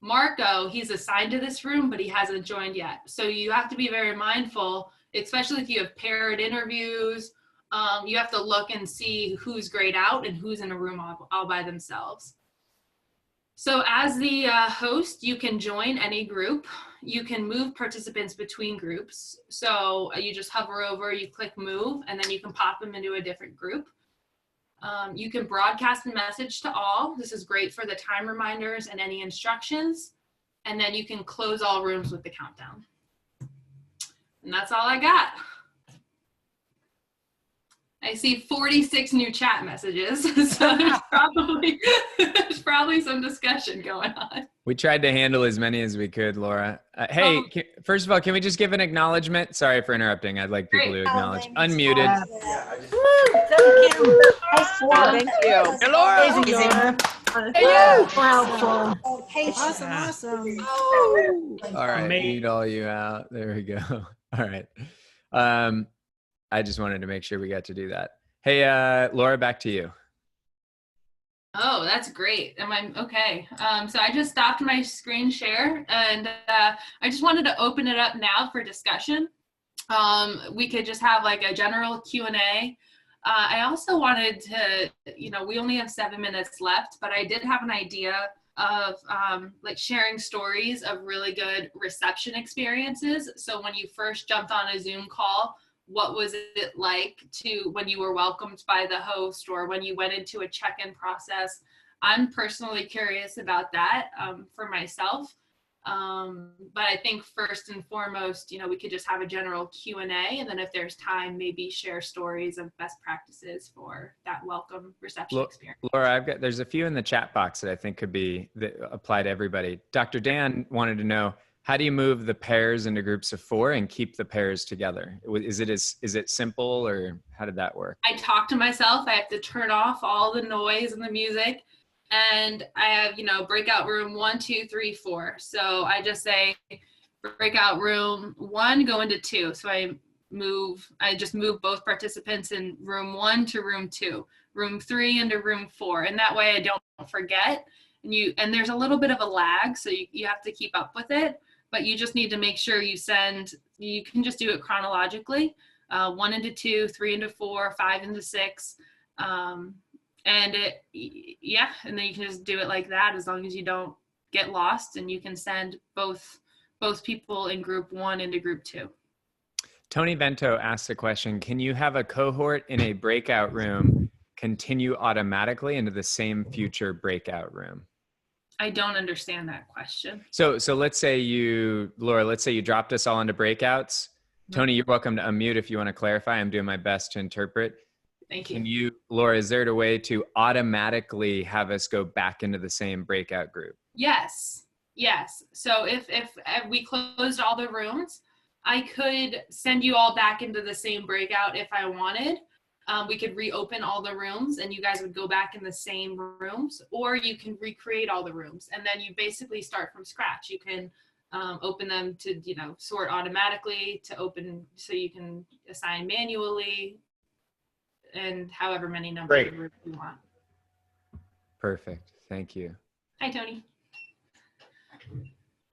Marco, he's assigned to this room, but he hasn't joined yet. So you have to be very mindful, especially if you have paired interviews. You have to look and see who's grayed out and who's in a room all by themselves. So as the host, you can join any group. You can move participants between groups. So you just hover over, you click move, and then you can pop them into a different group. You can broadcast a message to all. This is great for the time reminders and any instructions. And then you can close all rooms with the countdown. And that's all I got. I see 46 new chat messages, so there's probably some discussion going on. We tried to handle as many as we could, Laura. Hey, first of all, can we just give an acknowledgement? Sorry for interrupting. I'd like people to acknowledge. Unmuted. Thank you. Thank you. Hey, Laura. Hey, helpful. Awesome. All right, mute all you out. There we go. All right. I just wanted to make sure we got to do that. Hey, Laura, back to you. Oh, that's great. Am I okay? So I just stopped my screen share and I just wanted to open it up now for discussion. We could just have like a general Q&A. I also wanted to, we only have 7 minutes left, but I did have an idea of like sharing stories of really good reception experiences. So when you first jumped on a Zoom call, what was it like when you were welcomed by the host or when you went into a check-in process? I'm personally curious about that for myself. But I think first and foremost, we could just have a general Q&A, and then if there's time, maybe share stories of best practices for that welcome reception experience. Laura, there's a few in the chat box that I think that apply to everybody. Dr. Dan wanted to know, how do you move the pairs into groups of 4 and keep the pairs together? Is it simple, or how did that work? I talk to myself. I have to turn off all the noise and the music. And I have, breakout room 1, 2, 3, 4. So I just say breakout room 1, go into 2. So I just move both participants in room 1 to room 2, room 3 into room 4. And that way I don't forget. And there's a little bit of a lag, so you have to keep up with it. But you just need to make sure you can just do it chronologically, 1 into 2, 3 into 4, 5 into 6. And then you can just do it like that as long as you don't get lost, and you can send both people in group 1 into group 2. Tony Vento asked a question. Can you have a cohort in a breakout room continue automatically into the same future breakout room? I don't understand that question. So let's say Laura, let's say you dropped us all into breakouts. Tony, you're welcome to unmute if you want to clarify. I'm doing my best to interpret. Thank you. Can you, Laura, is there a way to automatically have us go back into the same breakout group? Yes. Yes. So if we closed all the rooms, I could send you all back into the same breakout if I wanted. We could reopen all the rooms and you guys would go back in the same rooms, or you can recreate all the rooms and then you basically start from scratch. You can open them to, sort automatically, to open so you can assign manually, and however many numbers of rooms you want. Perfect. Thank you. Hi, Tony.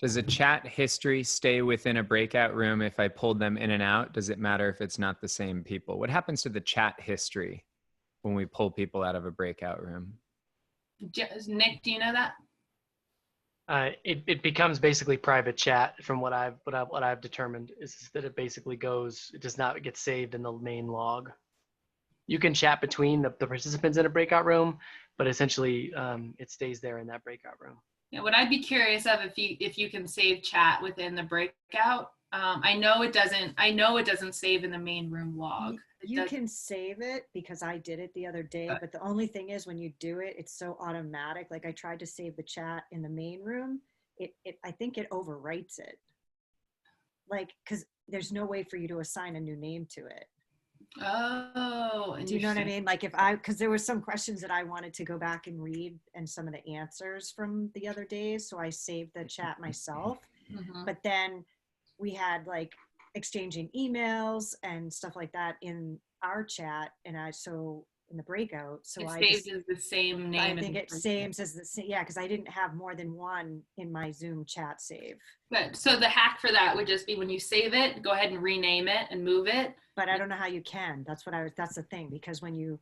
Does a chat history stay within a breakout room if I pulled them in and out? Does it matter if it's not the same people? What happens to the chat history when we pull people out of a breakout room? Nick, do you know that? It becomes basically private chat. From what I've determined is that it basically it does not get saved in the main log. You can chat between the participants in a breakout room, but essentially it stays there in that breakout room. Yeah, what I'd be curious of if you can save chat within the breakout. I know it doesn't save in the main room log. You can save it because I did it the other day, but the only thing is when you do it, it's so automatic. Like I tried to save the chat in the main room. I think it overwrites it. Like, cause there's no way for you to assign a new name to it. Oh, do you know what I mean? Like because there were some questions that I wanted to go back and read and some of the answers from the other days. So I saved the chat myself, but then we had like exchanging emails and stuff like that in our chat. And in the breakout, so it saves as the same name. I think it saves as the same, yeah, because I didn't have more than one in my Zoom chat save. But so the hack for that would just be when you save it, go ahead and rename it and move it. But I don't know how you can. That's the thing, because when you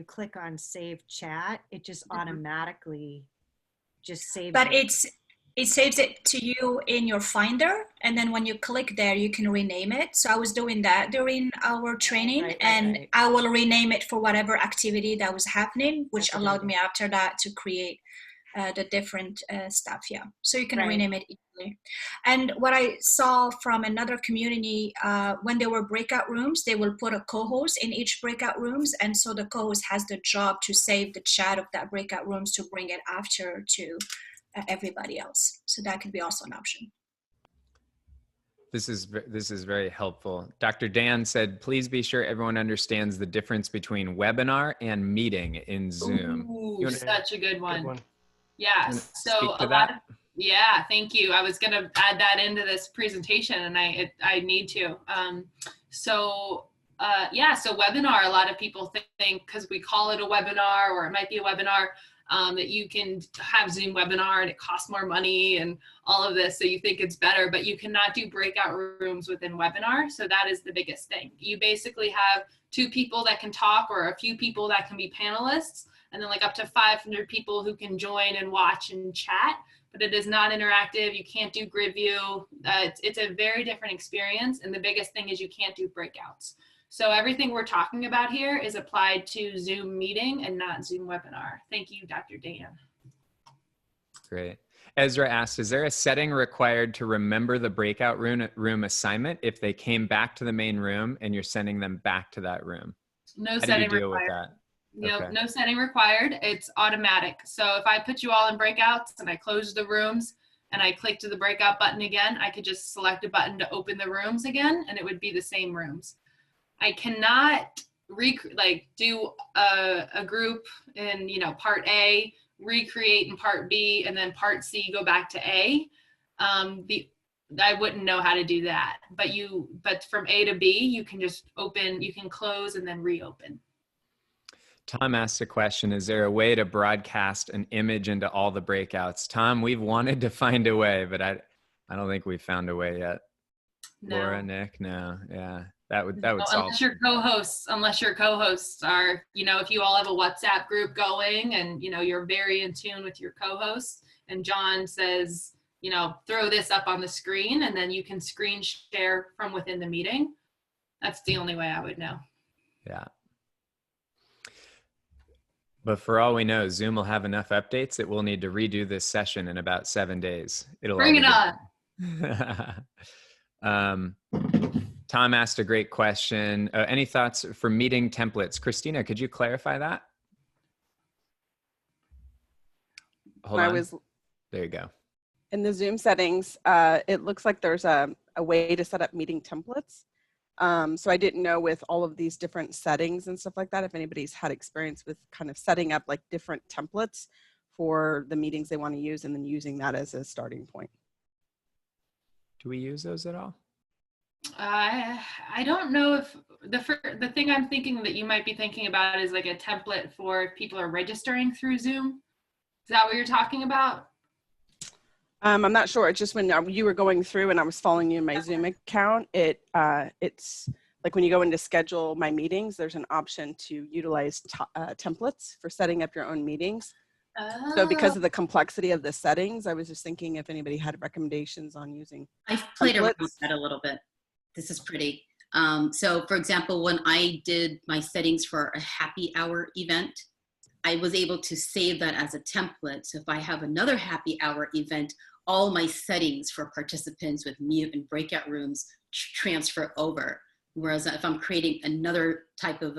click on save chat, it just automatically just saves. But it saves it to you in your Finder, and then when you click there, you can rename it. So I was doing that during our training, right. I will rename it for whatever activity that was happening, which allowed me after that to create the different stuff. Yeah, so you can rename it easily. And what I saw from another community, when there were breakout rooms, they will put a co-host in each breakout rooms, and so the co-host has the job to save the chat of that breakout rooms to bring it after to everybody else. So that could be also an option. This is very helpful. Dr. Dan said, please be sure everyone understands the difference between webinar and meeting in Zoom. Ooh, such a good one. Yeah, so yeah, thank you. I was going to add that into this presentation, and I need to. So webinar, a lot of people think, because we call it a webinar, or it might be a webinar, that you can have Zoom webinar and it costs more money and all of this, so you think it's better, but you cannot do breakout rooms within webinar. So that is the biggest thing. You basically have 2 people that can talk, or a few people that can be panelists, and then like up to 500 people who can join and watch and chat, but it is not interactive. You can't do grid view. It's a very different experience. And the biggest thing is you can't do breakouts. So everything we're talking about here is applied to Zoom meeting and not Zoom webinar. Thank you, Dr. Dan. Great. Ezra asked, is there a setting required to remember the breakout room assignment if they came back to the main room and you're sending them back to that room? No How setting do you deal required. with that? Okay. No setting required. It's automatic. So if I put you all in breakouts and I close the rooms and I click to the breakout button again, I could just select a button to open the rooms again, and it would be the same rooms. I cannot do a group in part A, recreate in part B, and then part C go back to A. I wouldn't know how to do that. But from A to B, you can just open, you can close and then reopen. Tom asked a question, is there a way to broadcast an image into all the breakouts? Tom, we've wanted to find a way, but I don't think we've found a way yet. No. Laura, Nick, no, yeah. That would solve. Unless your co-hosts are, if you all have a WhatsApp group going and, you're very in tune with your co-hosts, and John says, throw this up on the screen, and then you can screen share from within the meeting. That's the only way I would know. Yeah. But for all we know, Zoom will have enough updates that we'll need to redo this session in about 7 days. It'll Bring it on. Tom asked a great question. Any thoughts for meeting templates? Christina, could you clarify that? Hold on. There you go. In the Zoom settings, it looks like there's a way to set up meeting templates. So I didn't know with all of these different settings and stuff like that, if anybody's had experience with kind of setting up like different templates for the meetings they want to use and then using that as a starting point. Do we use those at all? I don't know if the thing I'm thinking that you might be thinking about is like a template for if people are registering through Zoom. Is that what you're talking about? I'm not sure. It's just when you were going through and I was following you in my Zoom account, it's like when you go into schedule my meetings, there's an option to utilize templates for setting up your own meetings. Oh. So because of the complexity of the settings, I was just thinking if anybody had recommendations on using I've played templates. around with that a little bit. This is pretty. So for example, when I did my settings for a happy hour event, I was able to save that as a template. So if I have another happy hour event, all my settings for participants with mute and breakout rooms transfer over. Whereas if I'm creating another type of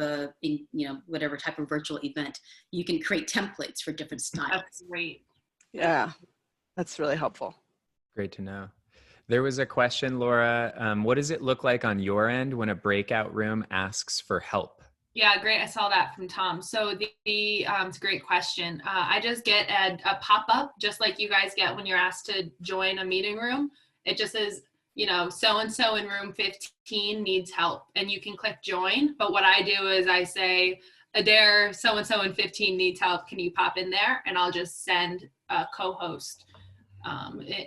whatever type of virtual event, you can create templates for different styles. That's great. Yeah, that's really helpful. Great to know. There was a question, Laura. What does it look like on your end when a breakout room asks for help? Yeah, great. I saw that from Tom. So it's a great question. I just get a pop-up, just like you guys get when you're asked to join a meeting room. It just says, so-and-so in room 15 needs help, and you can click join. But what I do is I say, Adair, so-and-so in 15 needs help. Can you pop in there? And I'll just send a co-host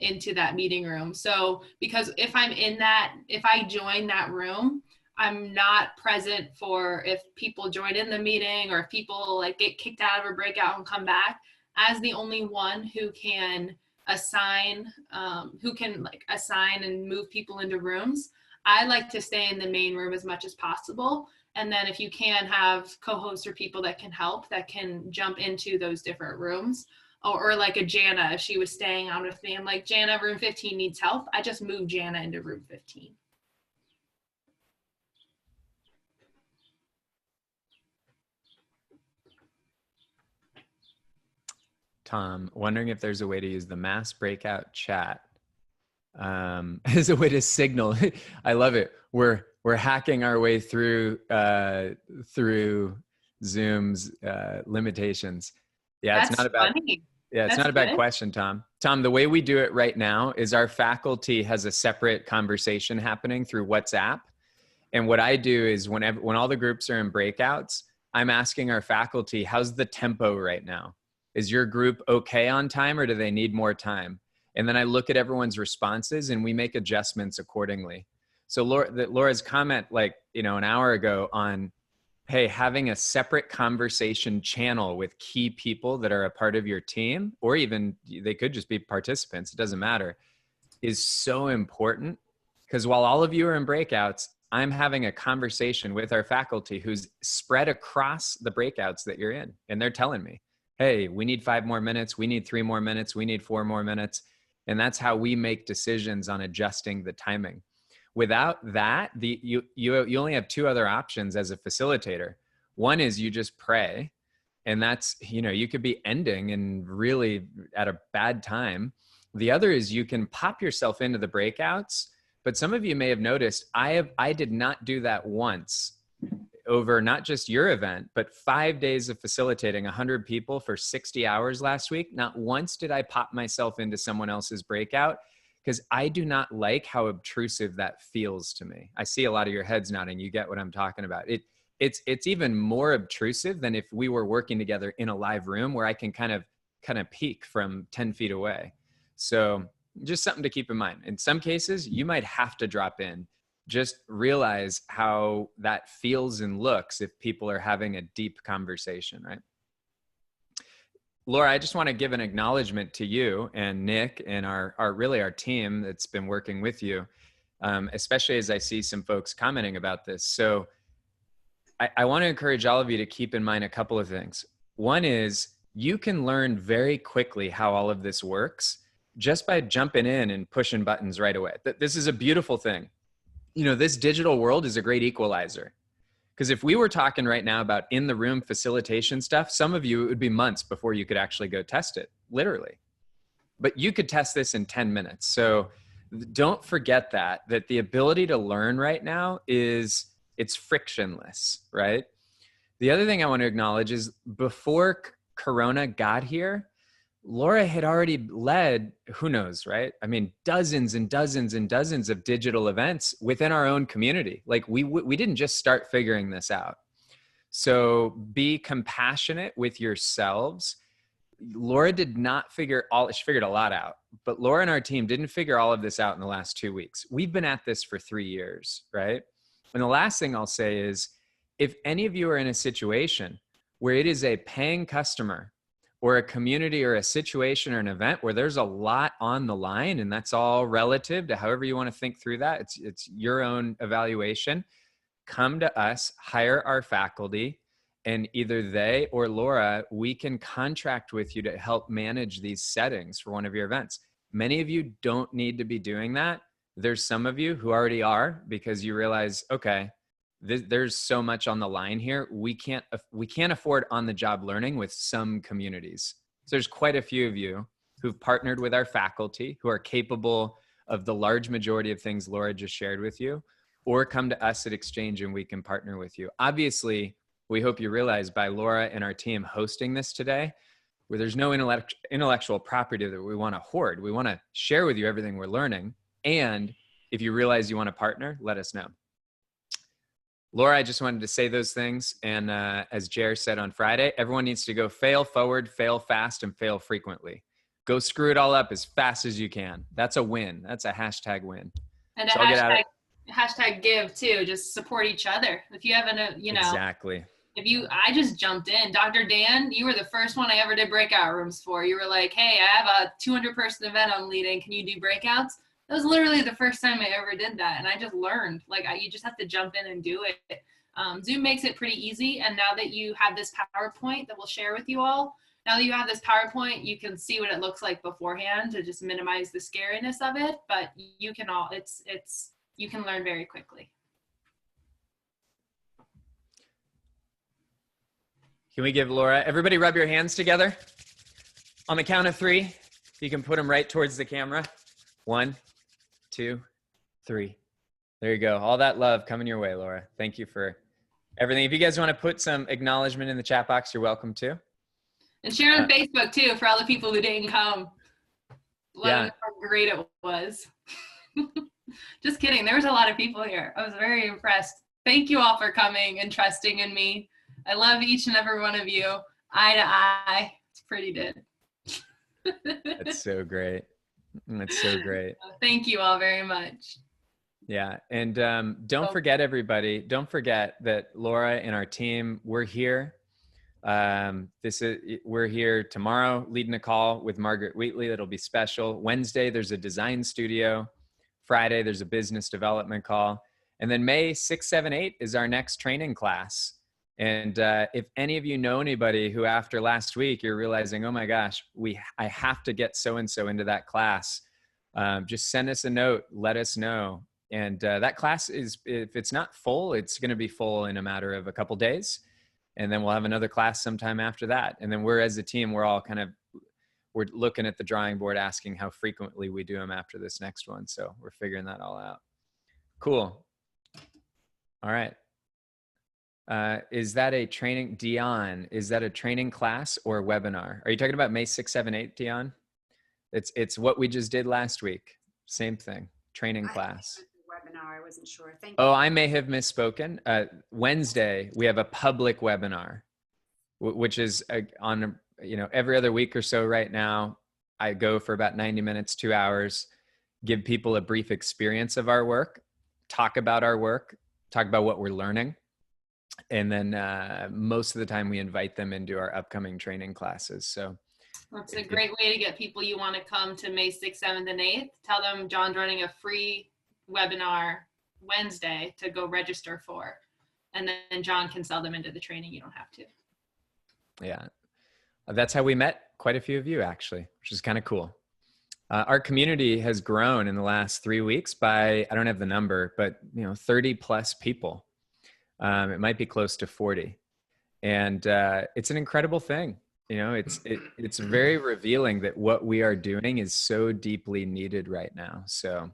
into that meeting room. So because if I join that room, I'm not present for if people join in the meeting or if people like get kicked out of a breakout and come back. As the only one who can assign and move people into rooms, I like to stay in the main room as much as possible. And then if you can have co-hosts or people that can help, that can jump into those different rooms. Or like a Jana, if she was staying on with me, I'm like, Jana, room 15 needs help. I just move Jana into room 15. Tom, wondering if there's a way to use the mass breakout chat as a way to signal. I love it. We're hacking our way through Zoom's limitations. Yeah, That's it's not about. funny. Yeah, it's That's not a bad good. question, Tom. Tom, the way we do it right now is our faculty has a separate conversation happening through WhatsApp. And what I do is when all the groups are in breakouts, I'm asking our faculty, how's the tempo right now? Is your group okay on time or do they need more time? And then I look at everyone's responses and we make adjustments accordingly. So Laura's comment an hour ago on, hey, having a separate conversation channel with key people that are a part of your team, or even they could just be participants, it doesn't matter, is so important. Because while all of you are in breakouts, I'm having a conversation with our faculty who's spread across the breakouts that you're in. And they're telling me, hey, we need 5 more minutes, we need 3 more minutes, we need 4 more minutes. And that's how we make decisions on adjusting the timing. Without that, you only have 2 other options as a facilitator. One is you just pray, and that's, you could be ending and really at a bad time. The other is you can pop yourself into the breakouts, but some of you may have noticed I did not do that once over not just your event, but 5 days of facilitating 100 people for 60 hours last week. Not once did I pop myself into someone else's breakout, because I do not like how obtrusive that feels to me. I see a lot of your heads nodding. You get what I'm talking about. It's even more obtrusive than if we were working together in a live room where I can kind of peek from 10 feet away. So just something to keep in mind. In some cases, you might have to drop in. Just realize how that feels and looks if people are having a deep conversation, right? Laura, I just want to give an acknowledgement to you and Nick and our team that's been working with you, especially as I see some folks commenting about this. So I want to encourage all of you to keep in mind a couple of things. One is you can learn very quickly how all of this works just by jumping in and pushing buttons right away. This is a beautiful thing. You know, this digital world is a great equalizer. Because if we were talking right now about in the room facilitation stuff, some of you, it would be months before you could actually go test it, literally. But you could test this in 10 minutes. So don't forget that the ability to learn right now it's frictionless, right? The other thing I want to acknowledge is before Corona got here, Laura had already led, who knows, right? I mean, dozens and dozens and dozens of digital events within our own community. Like we didn't just start figuring this out. So be compassionate with yourselves. Laura did not figure she figured a lot out, but Laura and our team didn't figure all of this out in the last 2 weeks. We've been at this for 3 years, right? And the last thing I'll say is, if any of you are in a situation where it is a paying customer or a community or a situation or an event where there's a lot on the line, and that's all relative to however you want to think through that, it's your own evaluation, come to us, hire our faculty, and either they or Laura, we can contract with you to help manage these settings for one of your events. Many of you don't need to be doing that. There's some of you who already are, because you realize, okay, there's so much on the line here. We can't afford on-the-job learning with some communities. So there's quite a few of you who've partnered with our faculty who are capable of the large majority of things Laura just shared with you, or come to us at Exchange and we can partner with you. Obviously, we hope you realize by Laura and our team hosting this today, where there's no intellectual property that we want to hoard. We want to share with you everything we're learning. And if you realize you want to partner, let us know. Laura, I just wanted to say those things. And as Jer said on Friday, everyone needs to go fail forward, fail fast, and fail frequently. Go screw it all up as fast as you can. That's a win. That's a hashtag win. And so hashtag give too. Just support each other. If you haven't, Exactly. I just jumped in. Dr. Dan, you were the first one I ever did breakout rooms for. You were like, hey, I have a 200-person event I'm leading. Can you do breakouts? That was literally the first time I ever did that. And I just learned, you just have to jump in and do it. Zoom makes it pretty easy. And now that you have this PowerPoint that we'll share with you all, now that you have this PowerPoint, you can see what it looks like beforehand to just minimize the scariness of it. But you can you can learn very quickly. Can we give Laura, everybody rub your hands together? On the count of 3, you can put them right towards the camera. 1, 2, 3. There you go. All that love coming your way, Laura. Thank you for everything. If you guys want to put some acknowledgement in the chat box, you're welcome to. And share on Facebook too for all the people who didn't come. Let them know how great it was. Just kidding. There was a lot of people here. I was very impressed. Thank you all for coming and trusting in me. I love each and every one of you. Eye to eye. It's pretty good. That's so great. That's so great. Thank you all very much. Yeah. And don't forget, everybody, don't forget that Laura and our team, we're here. We're here tomorrow leading a call with Margaret Wheatley. That'll be special. Wednesday, there's a design studio. Friday, there's a business development call. And then May 6, 7, 8 is our next training class. And if any of you know anybody who after last week, you're realizing, oh my gosh, I have to get so-and-so into that class, just send us a note, let us know. And that class is, if it's not full, it's going to be full in a matter of a couple days. And then we'll have another class sometime after that. And then we're, as a team, we're all we're looking at the drawing board, asking how frequently we do them after this next one. So we're figuring that all out. Cool. All right. Is that a training, Dion, is that a training class or a webinar? Are you talking about May 6, 7, 8, Dion? It's what we just did last week. Same thing, training class. Webinar, I wasn't sure. Thank you. Oh, I may have misspoken. Wednesday, we have a public webinar, which is on, every other week or so right now. I go for about 90 minutes, 2 hours, give people a brief experience of our work, talk about our work, talk about what we're learning. And then most of the time we invite them into our upcoming training classes. So that's a great way to get people you want to come to May 6th, 7th, and 8th. Tell them John's running a free webinar Wednesday to go register for. And then John can sell them into the training. You don't have to. Yeah. That's how we met quite a few of you, actually, which is kind of cool. Our community has grown in the last 3 weeks by, I don't have the number, but 30 plus people. It might be close to 40. And it's an incredible thing. It's very revealing that what we are doing is so deeply needed right now. So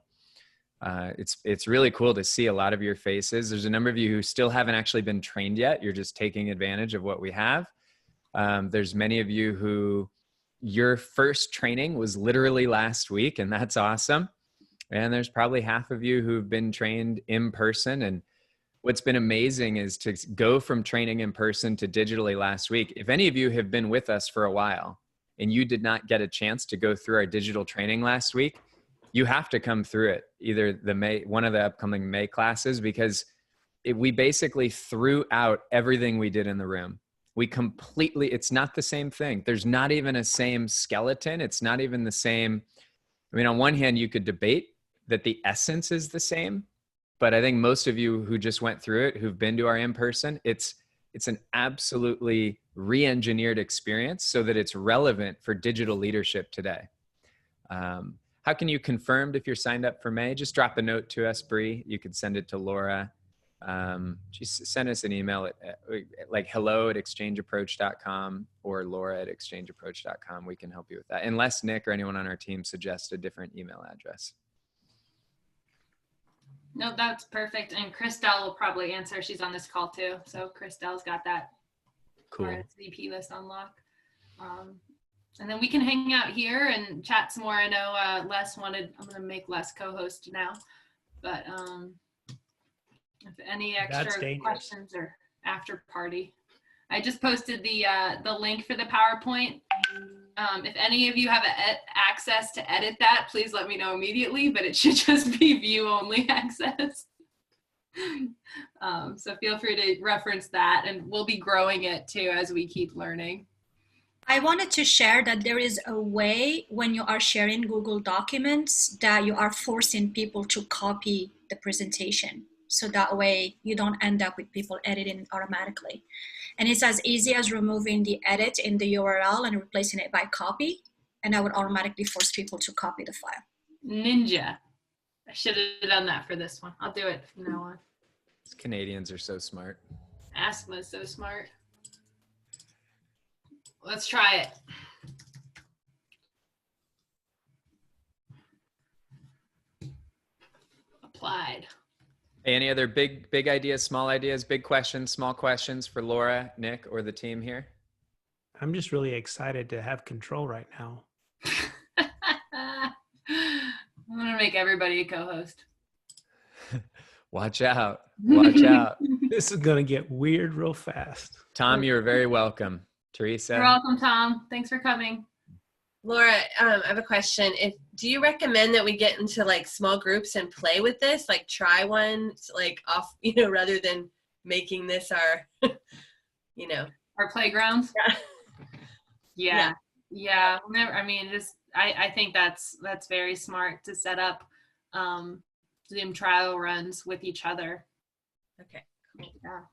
it's really cool to see a lot of your faces. There's a number of you who still haven't actually been trained yet. You're just taking advantage of what we have. There's many of you who your first training was literally last week, and that's awesome. And there's probably half of you who've been trained in person. And what's been amazing is to go from training in person to digitally last week. If any of you have been with us for a while and you did not get a chance to go through our digital training last week, you have to come through it, either one of the upcoming May classes, because we basically threw out everything we did in the room. It's not the same thing. There's not even a same skeleton. It's not even the same. I mean, on one hand, you could debate that the essence is the same, but I think most of you who just went through it, who've been to our in-person, it's an absolutely re-engineered experience so that it's relevant for digital leadership today. How can you confirm if you're signed up for May? Just drop a note to us, Bree. You could send it to Laura. Just send us an email at like hello@exchangeapproach.com or laura@exchangeapproach.com. We can help you with that, unless Nick or anyone on our team suggests a different email address. No, that's perfect. And Christelle will probably answer. She's on this call too. So Christelle's got that cool RSVP list on lock. And then we can hang out here and chat some more. I know Les wanted, I'm going to make Les co-host now, but if any extra questions or after party, I just posted the link for the PowerPoint. If any of you have access to edit that, please let me know immediately, but it should just be view only access. So feel free to reference that, and we'll be growing it too as we keep learning. I wanted to share that there is a way when you are sharing Google Documents that you are forcing people to copy the presentation. So that way you don't end up with people editing automatically. And it's as easy as removing the edit in the URL and replacing it by copy. And that would automatically force people to copy the file. Ninja. I should have done that for this one. I'll do it from now on. Canadians are so smart. Asthma is so smart. Let's try it. Applied. Any other big ideas, small ideas, big questions, small questions for Laura, Nick, or the team here? I'm just really excited to have control right now. I'm going to make everybody a co-host. Watch out. Watch out. This is going to get weird real fast. Tom, you're very welcome. Teresa. You're welcome, Tom. Thanks for coming. Laura, I have a question. Do you recommend that we get into like small groups and play with this? Like try one, like off, rather than making this our, our playground. Yeah. Yeah. I mean, I think that's very smart to set up Zoom trial runs with each other. Okay. Yeah.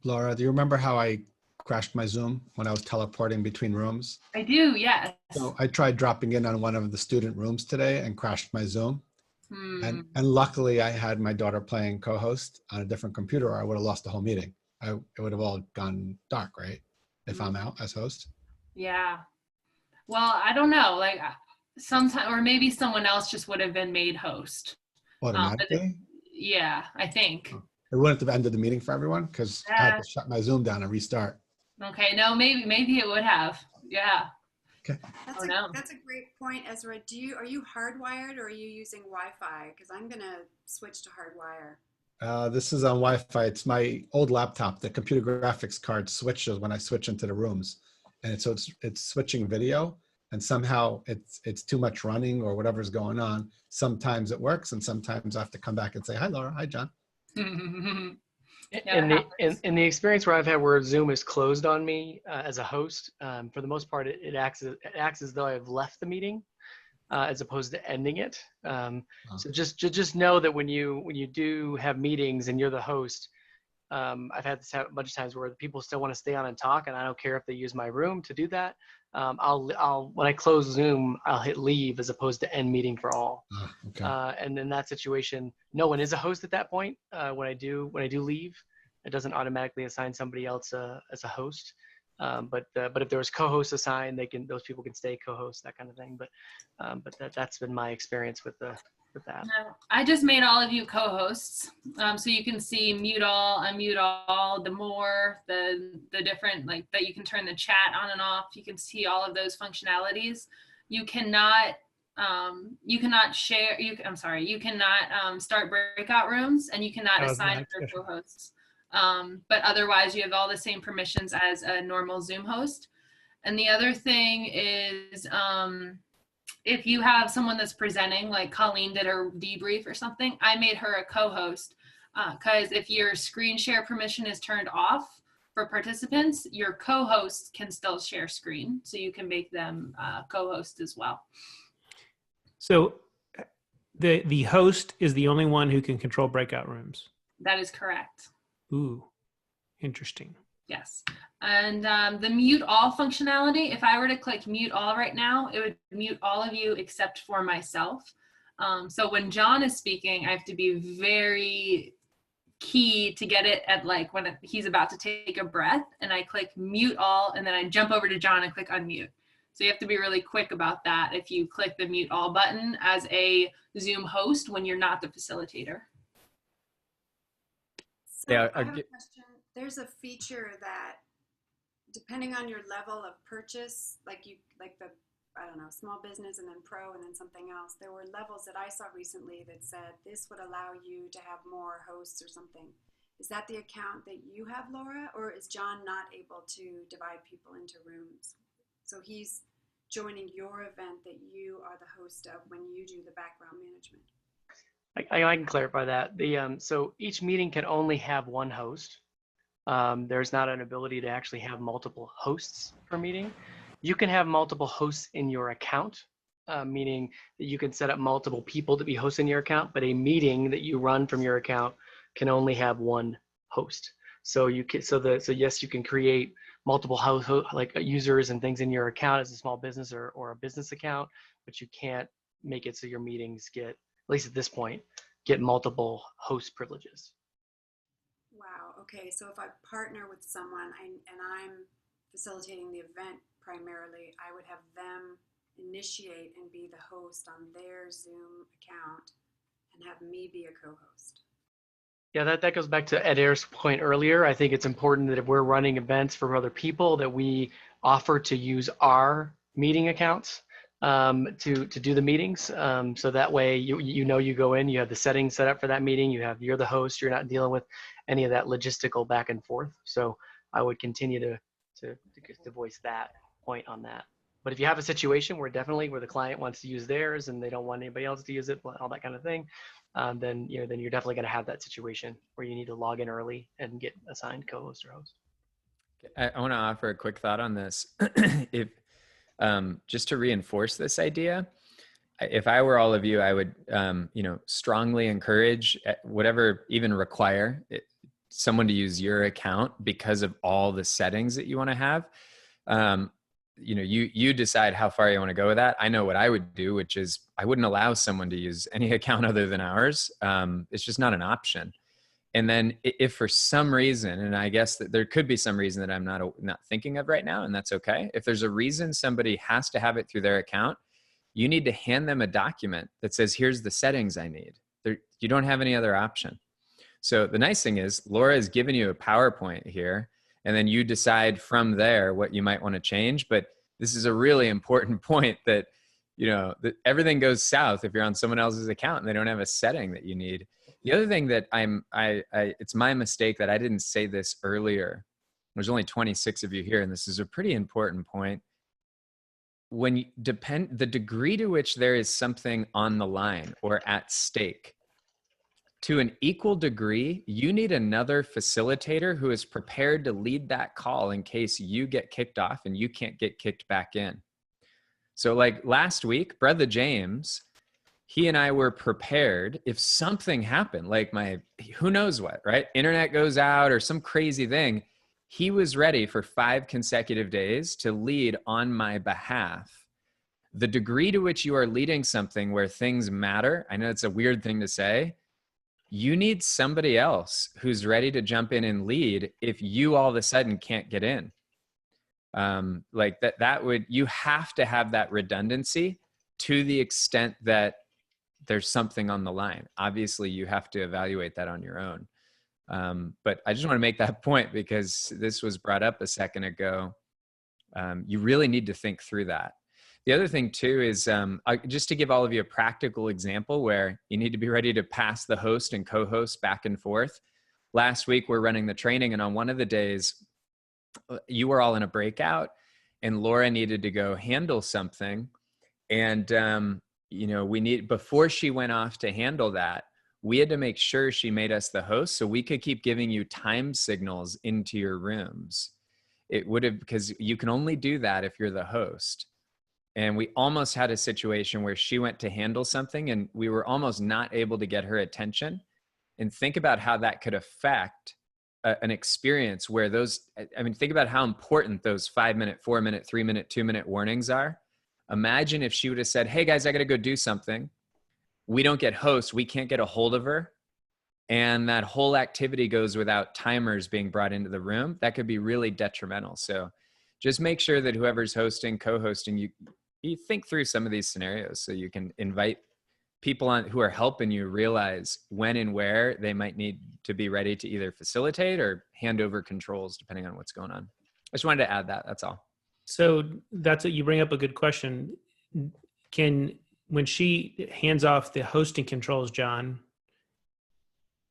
Laura, do you remember how I crashed my Zoom when I was teleporting between rooms? I do, yes. So I tried dropping in on one of the student rooms today and crashed my Zoom. And luckily I had my daughter playing co-host on a different computer, or I would have lost the whole meeting. It would have all gone dark, right? If I'm out as host. Yeah. Well, I don't know. Like sometimes, or maybe someone else just would have been made host. Automatically? Yeah, I think. It wouldn't have ended the meeting for everyone because I had to shut my Zoom down and restart. Okay, no, maybe it would have. Yeah. Okay. That's a great point, Ezra. Are you hardwired or are you using Wi-Fi? Because I'm gonna switch to hardwire. This is on Wi-Fi. It's my old laptop. The computer graphics card switches when I switch into the rooms, and it's switching video. And somehow it's too much running or whatever's going on. Sometimes it works, and sometimes I have to come back and say, "Hi, Laura. Hi, John." In the experience where I've had where Zoom is closed on me as a host, for the most part, it acts as though I've left the meeting as opposed to ending it. So just know that when you do have meetings and you're the host, I've had this a bunch of times where people still want to stay on and talk, and I don't care if they use my room to do that. I'll when I close Zoom, I'll hit leave as opposed to end meeting for all. Okay. And in that situation, no one is a host at that point. When I do leave, it doesn't automatically assign somebody else as a host. But if there was co-hosts assigned, those people can stay co-hosts, that kind of thing. But that's been my experience with that. No, I just made all of you co-hosts, so you can see mute all, unmute all, the more, the different, like that you can turn the chat on and off. You can see all of those functionalities. You cannot share. You cannot start breakout rooms, and you cannot assign other co-hosts. But otherwise, you have all the same permissions as a normal Zoom host. And the other thing is, if you have someone that's presenting, like Colleen did her debrief or something, I made her a co-host, because if your screen share permission is turned off for participants, your co-host can still share screen. So you can make them co-host as well. So the host is the only one who can control breakout rooms. That is correct. Ooh, interesting. Yes. And the mute all functionality, if I were to click mute all right now, it would mute all of you except for myself. So when John is speaking, I have to be very key to get it at like when he's about to take a breath, and I click mute all, and then I jump over to John and click unmute. So you have to be really quick about that if you click the mute all button as a Zoom host when you're not the facilitator. So I have a question. There's a feature that, depending on your level of purchase, like I don't know, small business and then pro and then something else, there were levels that I saw recently that said this would allow you to have more hosts or something. Is that the account that you have, Laura, or is John not able to divide people into rooms? So he's joining your event that you are the host of when you do the background management. I can clarify that. So each meeting can only have one host. There's not an ability to actually have multiple hosts per meeting. You can have multiple hosts in your account, meaning that you can set up multiple people to be hosting your account, but a meeting that you run from your account can only have one host. So yes, you can create multiple like users and things in your account as a small business or a business account, but you can't make it so your meetings get, at least at this point, get multiple host privileges. Wow. Okay. So if I partner with someone and I'm facilitating the event primarily, I would have them initiate and be the host on their Zoom account and have me be a co-host. Yeah, that goes back to Ed Ayer's point earlier. I think it's important that if we're running events for other people, that we offer to use our meeting accounts to do the meetings. So that way you go in, you have the settings set up for that meeting, you're the host, you're not dealing with any of that logistical back and forth. So I would continue to voice that point on that. But if you have a situation where the client wants to use theirs and they don't want anybody else to use it, all that kind of thing, then you're definitely going to have that situation where you need to log in early and get assigned co-host or host. I want to offer a quick thought on this. If just to reinforce this idea, if I were all of you, I would strongly encourage, whatever, even require someone to use your account because of all the settings that you want to have. You decide how far you want to go with that. I know what I would do, which is I wouldn't allow someone to use any account other than ours. It's just not an option. And then if for some reason, and I guess that there could be some reason that I'm not thinking of right now, and that's okay. If there's a reason somebody has to have it through their account, you need to hand them a document that says, here's the settings I need. You don't have any other option. So the nice thing is Laura has given you a PowerPoint here, and then you decide from there what you might want to change. But this is a really important point that, that everything goes south if you're on someone else's account and they don't have a setting that you need. The other thing that it's my mistake that I didn't say this earlier. There's only 26 of you here, and this is a pretty important point. The degree to which there is something on the line or at stake, to an equal degree, you need another facilitator who is prepared to lead that call in case you get kicked off and you can't get kicked back in. So like last week, Brother James, he and I were prepared if something happened, like who knows what, right? Internet goes out or some crazy thing. He was ready for 5 consecutive days to lead on my behalf. The degree to which you are leading something where things matter, I know it's a weird thing to say, you need somebody else who's ready to jump in and lead if you all of a sudden can't get in. Like you have to have that redundancy to the extent that there's something on the line. Obviously, you have to evaluate that on your own. But I just want to make that point because this was brought up a second ago. You really need to think through that. The other thing too is just to give all of you a practical example where you need to be ready to pass the host and co-host back and forth. Last week, we're running the training, and on one of the days, you were all in a breakout and Laura needed to go handle something. And, before she went off to handle that, we had to make sure she made us the host so we could keep giving you time signals into your rooms. It would have, because you can only do that if you're the host. And we almost had a situation where she went to handle something and we were almost not able to get her attention. And think about how that could affect an experience where think about how important those 5-minute, 4-minute, 3-minute, 2-minute warnings are. Imagine if she would have said, hey guys, I got to go do something. We don't get host. We can't get a hold of her. And that whole activity goes without timers being brought into the room. That could be really detrimental. So just make sure that whoever's hosting, co-hosting, you think through some of these scenarios so you can invite people on who are helping you realize when and where they might need to be ready to either facilitate or hand over controls depending on what's going on. I just wanted to add that. That's all. So you bring up a good question. When she hands off the hosting controls, John,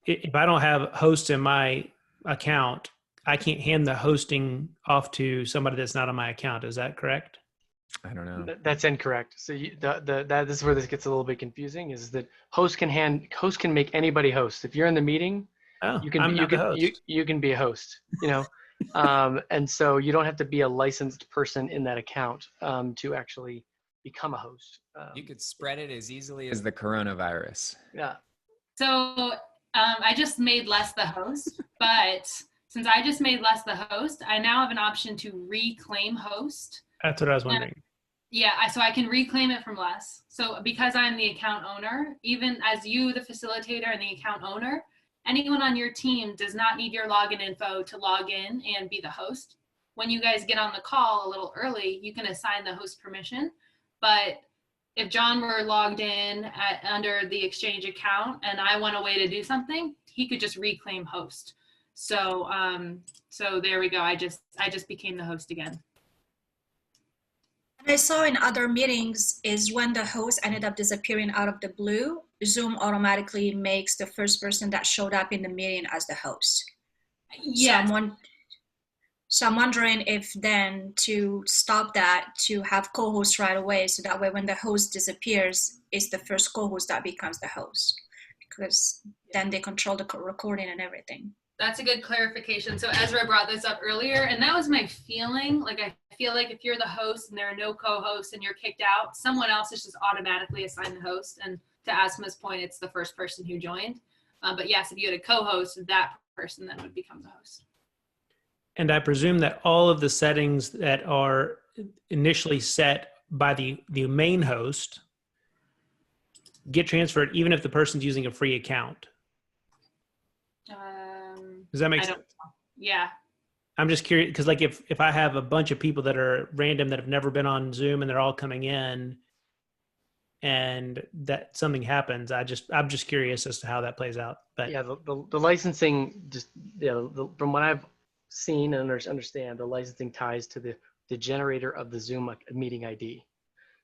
if I don't have hosts in my account, I can't hand the hosting off to somebody that's not on my account. Is that correct? I don't know. That's incorrect. So this is where this gets a little bit confusing. Is that host can make anybody host. If you're in the meeting, you can be a host. And so you don't have to be a licensed person in that account to actually become a host. You could spread it as easily as the coronavirus. Yeah. So I just made Les the host, but since I just made Les the host, I now have an option to reclaim host. That's what I was wondering. Yeah, so I can reclaim it from Les. So because I'm the account owner, even as you, the facilitator and the account owner, anyone on your team does not need your login info to log in and be the host. When you guys get on the call a little early, you can assign the host permission. But if John were logged in under the Exchange account and I went away to do something, he could just reclaim host. So so there we go. I just became the host again. What I saw in other meetings is when the host ended up disappearing out of the blue, Zoom automatically makes the first person that showed up in the meeting as the host. Yes. So I'm wondering if then to stop that, to have co-host right away, so that way when the host disappears, it's the first co-host that becomes the host, because then they control the recording and everything. That's a good clarification. So Ezra brought this up earlier, and that was my feeling. Like, I feel like if you're the host and there are no co-hosts and you're kicked out, someone else is just automatically assigned the host. And to Asma's point, it's the first person who joined. But yes, if you had a co-host, that person then would become the host. And I presume that all of the settings that are initially set by the main host get transferred, even if the person's using a free account. Does that make sense? Yeah. I'm just curious because, like, if I have a bunch of people that are random that have never been on Zoom and they're all coming in, and that something happens, I'm just curious as to how that plays out. But yeah, the licensing from what I've seen and understand, the licensing ties to the generator of the Zoom meeting ID.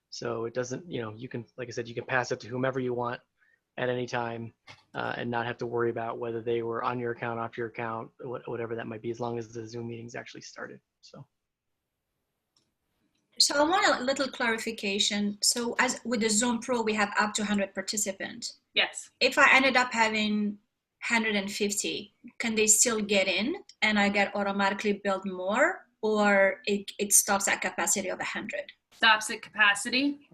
So it doesn't, you can, like I said, you can pass it to whomever you want at any time and not have to worry about whether they were on your account, off your account, whatever that might be, as long as the Zoom meetings actually started. So I want a little clarification. So as with the Zoom Pro, we have up to 100 participants. Yes. If I ended up having 150, can they still get in and I get automatically billed more, or it stops at capacity of 100? Stops at capacity.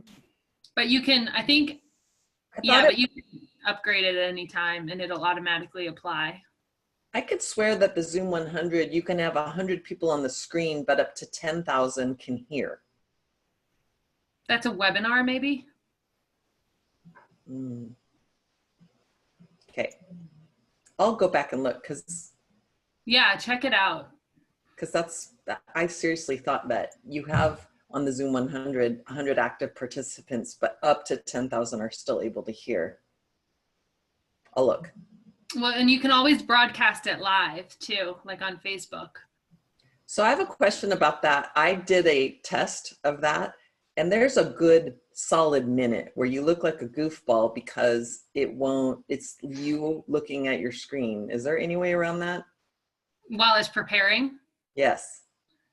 But you can, I think Yeah, but you can upgrade it at any time and it'll automatically apply. I could swear that the Zoom 100, you can have 100 people on the screen, but up to 10,000 can hear. That's a webinar, maybe? Okay. I'll go back and look because. Yeah, check it out. Because I seriously thought that you have on the Zoom 100 active participants, but up to 10,000 are still able to hear. I'll look. Well, and you can always broadcast it live too, like on Facebook. So I have a question about that. I did a test of that, and there's a good solid minute where you look like a goofball because it's you looking at your screen. Is there any way around that? While it's preparing? Yes.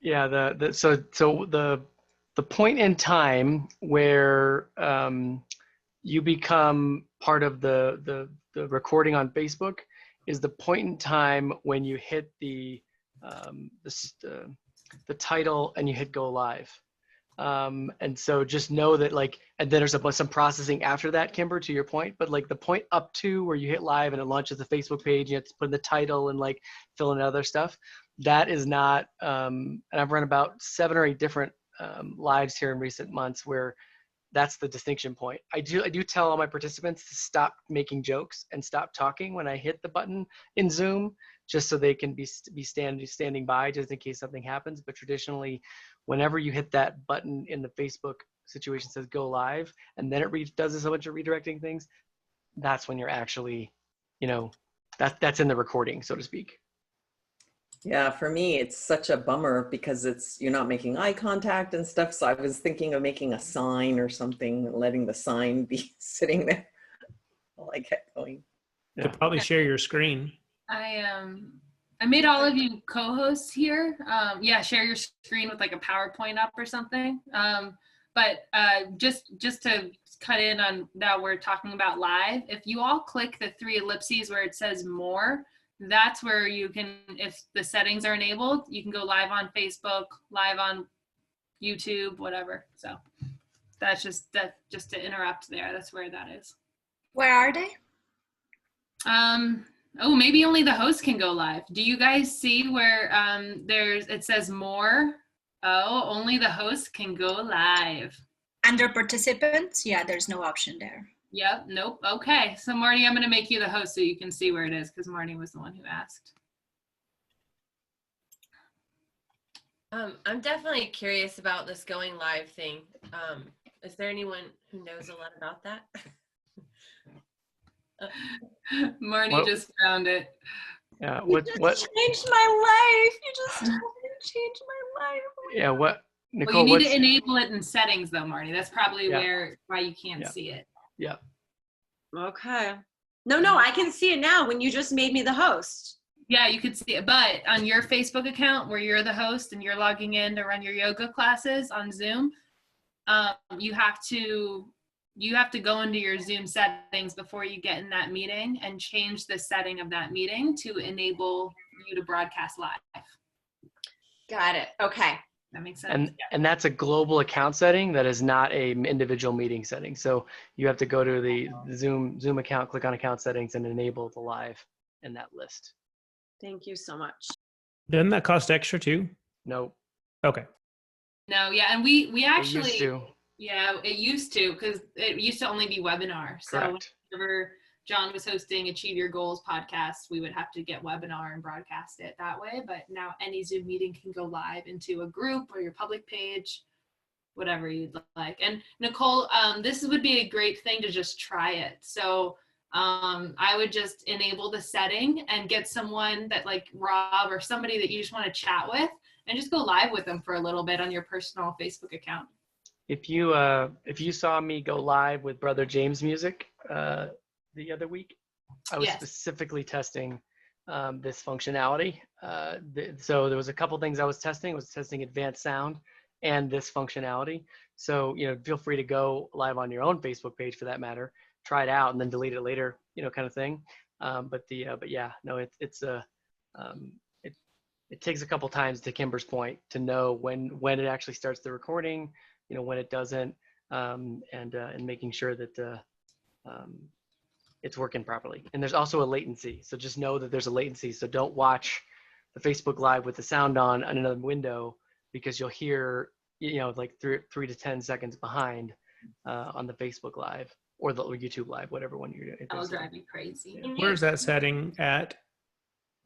Yeah, so the point in time where you become part of the recording on Facebook is the point in time when you hit the title and you hit go live. And so just know that and then there's some processing after that, Kimber, to your point, but the point up to where you hit live and it launches the Facebook page, you have to put in the title and fill in other stuff. That is not, and I've run about 7 or 8 different lives here in recent months where that's the distinction point. I do tell all my participants to stop making jokes and stop talking when I hit the button in Zoom, just so they can be standing by just in case something happens. But traditionally, whenever you hit that button in the Facebook situation says go live, and then it does a bunch of redirecting things, that's when you're actually, that's in the recording, so to speak. Yeah, for me, it's such a bummer because you're not making eye contact and stuff. So I was thinking of making a sign or something, letting the sign be sitting there while I kept going. You could probably share your screen. I made all of you co-hosts here. Yeah, share your screen with a PowerPoint up or something. But just to cut in on that, we're talking about live. If you all click the 3 ellipses where it says more, that's where you can, if the settings are enabled, you can go live on Facebook, live on YouTube, whatever. So that's just to interrupt there. That's where that is. Where are they? Oh, maybe only the host can go live. Do you guys see where it says more? Oh, only the host can go live. Under participants? Yeah, there's no option there. Yep, nope. Okay, so Marty, I'm going to make you the host so you can see where it is because Marty was the one who asked. I'm definitely curious about this going live thing. Is there anyone who knows a lot about that? Marty just found it. Yeah, You just changed my life. You just totally changed my life. Yeah, what, Nicole? Well, you need to enable it in settings, though, Marty. That's probably why you can't see it. Yeah. Okay. No, I can see it now when you just made me the host. Yeah, you could see it. But on your Facebook account where you're the host and you're logging in to run your yoga classes on Zoom, you have to go into your Zoom settings before you get in that meeting and change the setting of that meeting to enable you to broadcast live. Got it. Okay. That makes sense. And that's a global account setting. That is not a individual meeting setting. So you have to go to the Zoom account, click on account settings, and enable the live in that list. Thank you so much. Doesn't that cost extra too? No. Okay. No, yeah, and we actually used to. Yeah, it used to, because it used to only be webinar. So Correct. whenever John was hosting Achieve Your Goals podcast, we would have to get webinar and broadcast it that way. But now any Zoom meeting can go live into a group or your public page, whatever you'd like. And Nicole, this would be a great thing to just try it. So I would just enable the setting and get someone that like Rob or somebody that you just want to chat with and just go live with them for a little bit on your personal Facebook account. If you saw me go live with Brother James music the other week, I was specifically testing this functionality. So there was a couple things I was testing. I was testing advanced sound and this functionality. So feel free to go live on your own Facebook page for that matter. Try it out and then delete it later, kind of thing. But yeah, no, it takes a couple times, to Kimber's point, to know when it actually starts the recording, when it doesn't, and making sure that it's working properly. And there's also a latency. So just know that there's a latency. So don't watch the Facebook Live with the sound on another window, because you'll hear, like 3 to 10 seconds behind on the Facebook Live or the YouTube Live, whatever one you're doing. That'll drive you crazy. Yeah. Where's that setting at,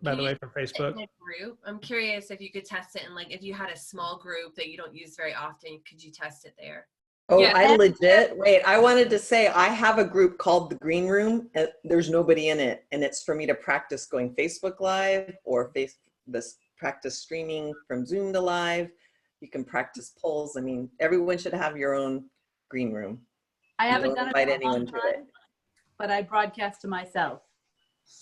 by the way, for Facebook? In a group, I'm curious if you could test it, and like if you had a small group that you don't use very often, could you test it there? Oh, Yeah. I wanted to say I have a group called the Green Room. And there's nobody in it, and it's for me to practice going Facebook Live or practice streaming from Zoom to Live. You can practice polls. I mean, everyone should have your own green room. I haven't done it invite in a anyone long to time, it. but I broadcast to myself.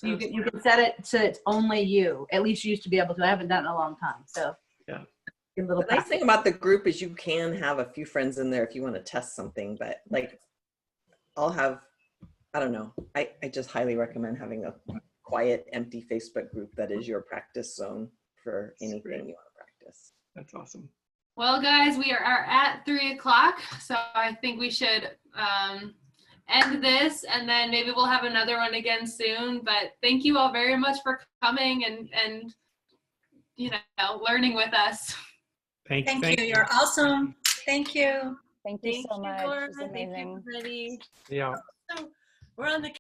You can set it so it's only you. At least you used to be able to. I haven't done it in a long time. So yeah. The nice thing about the group is you can have a few friends in there if you want to test something, but like I don't know. I just highly recommend having a quiet, empty Facebook group that is your practice zone for anything you want to practice. That's awesome. Well, guys, we are at 3 o'clock, so I think we should end this, and then maybe we'll have another one again soon. But thank you all very much for coming and learning with us. Thank you. You're awesome. Thank you. Thank you so much. Laura. It was amazing. Thank you, everybody. Yeah. So we're on the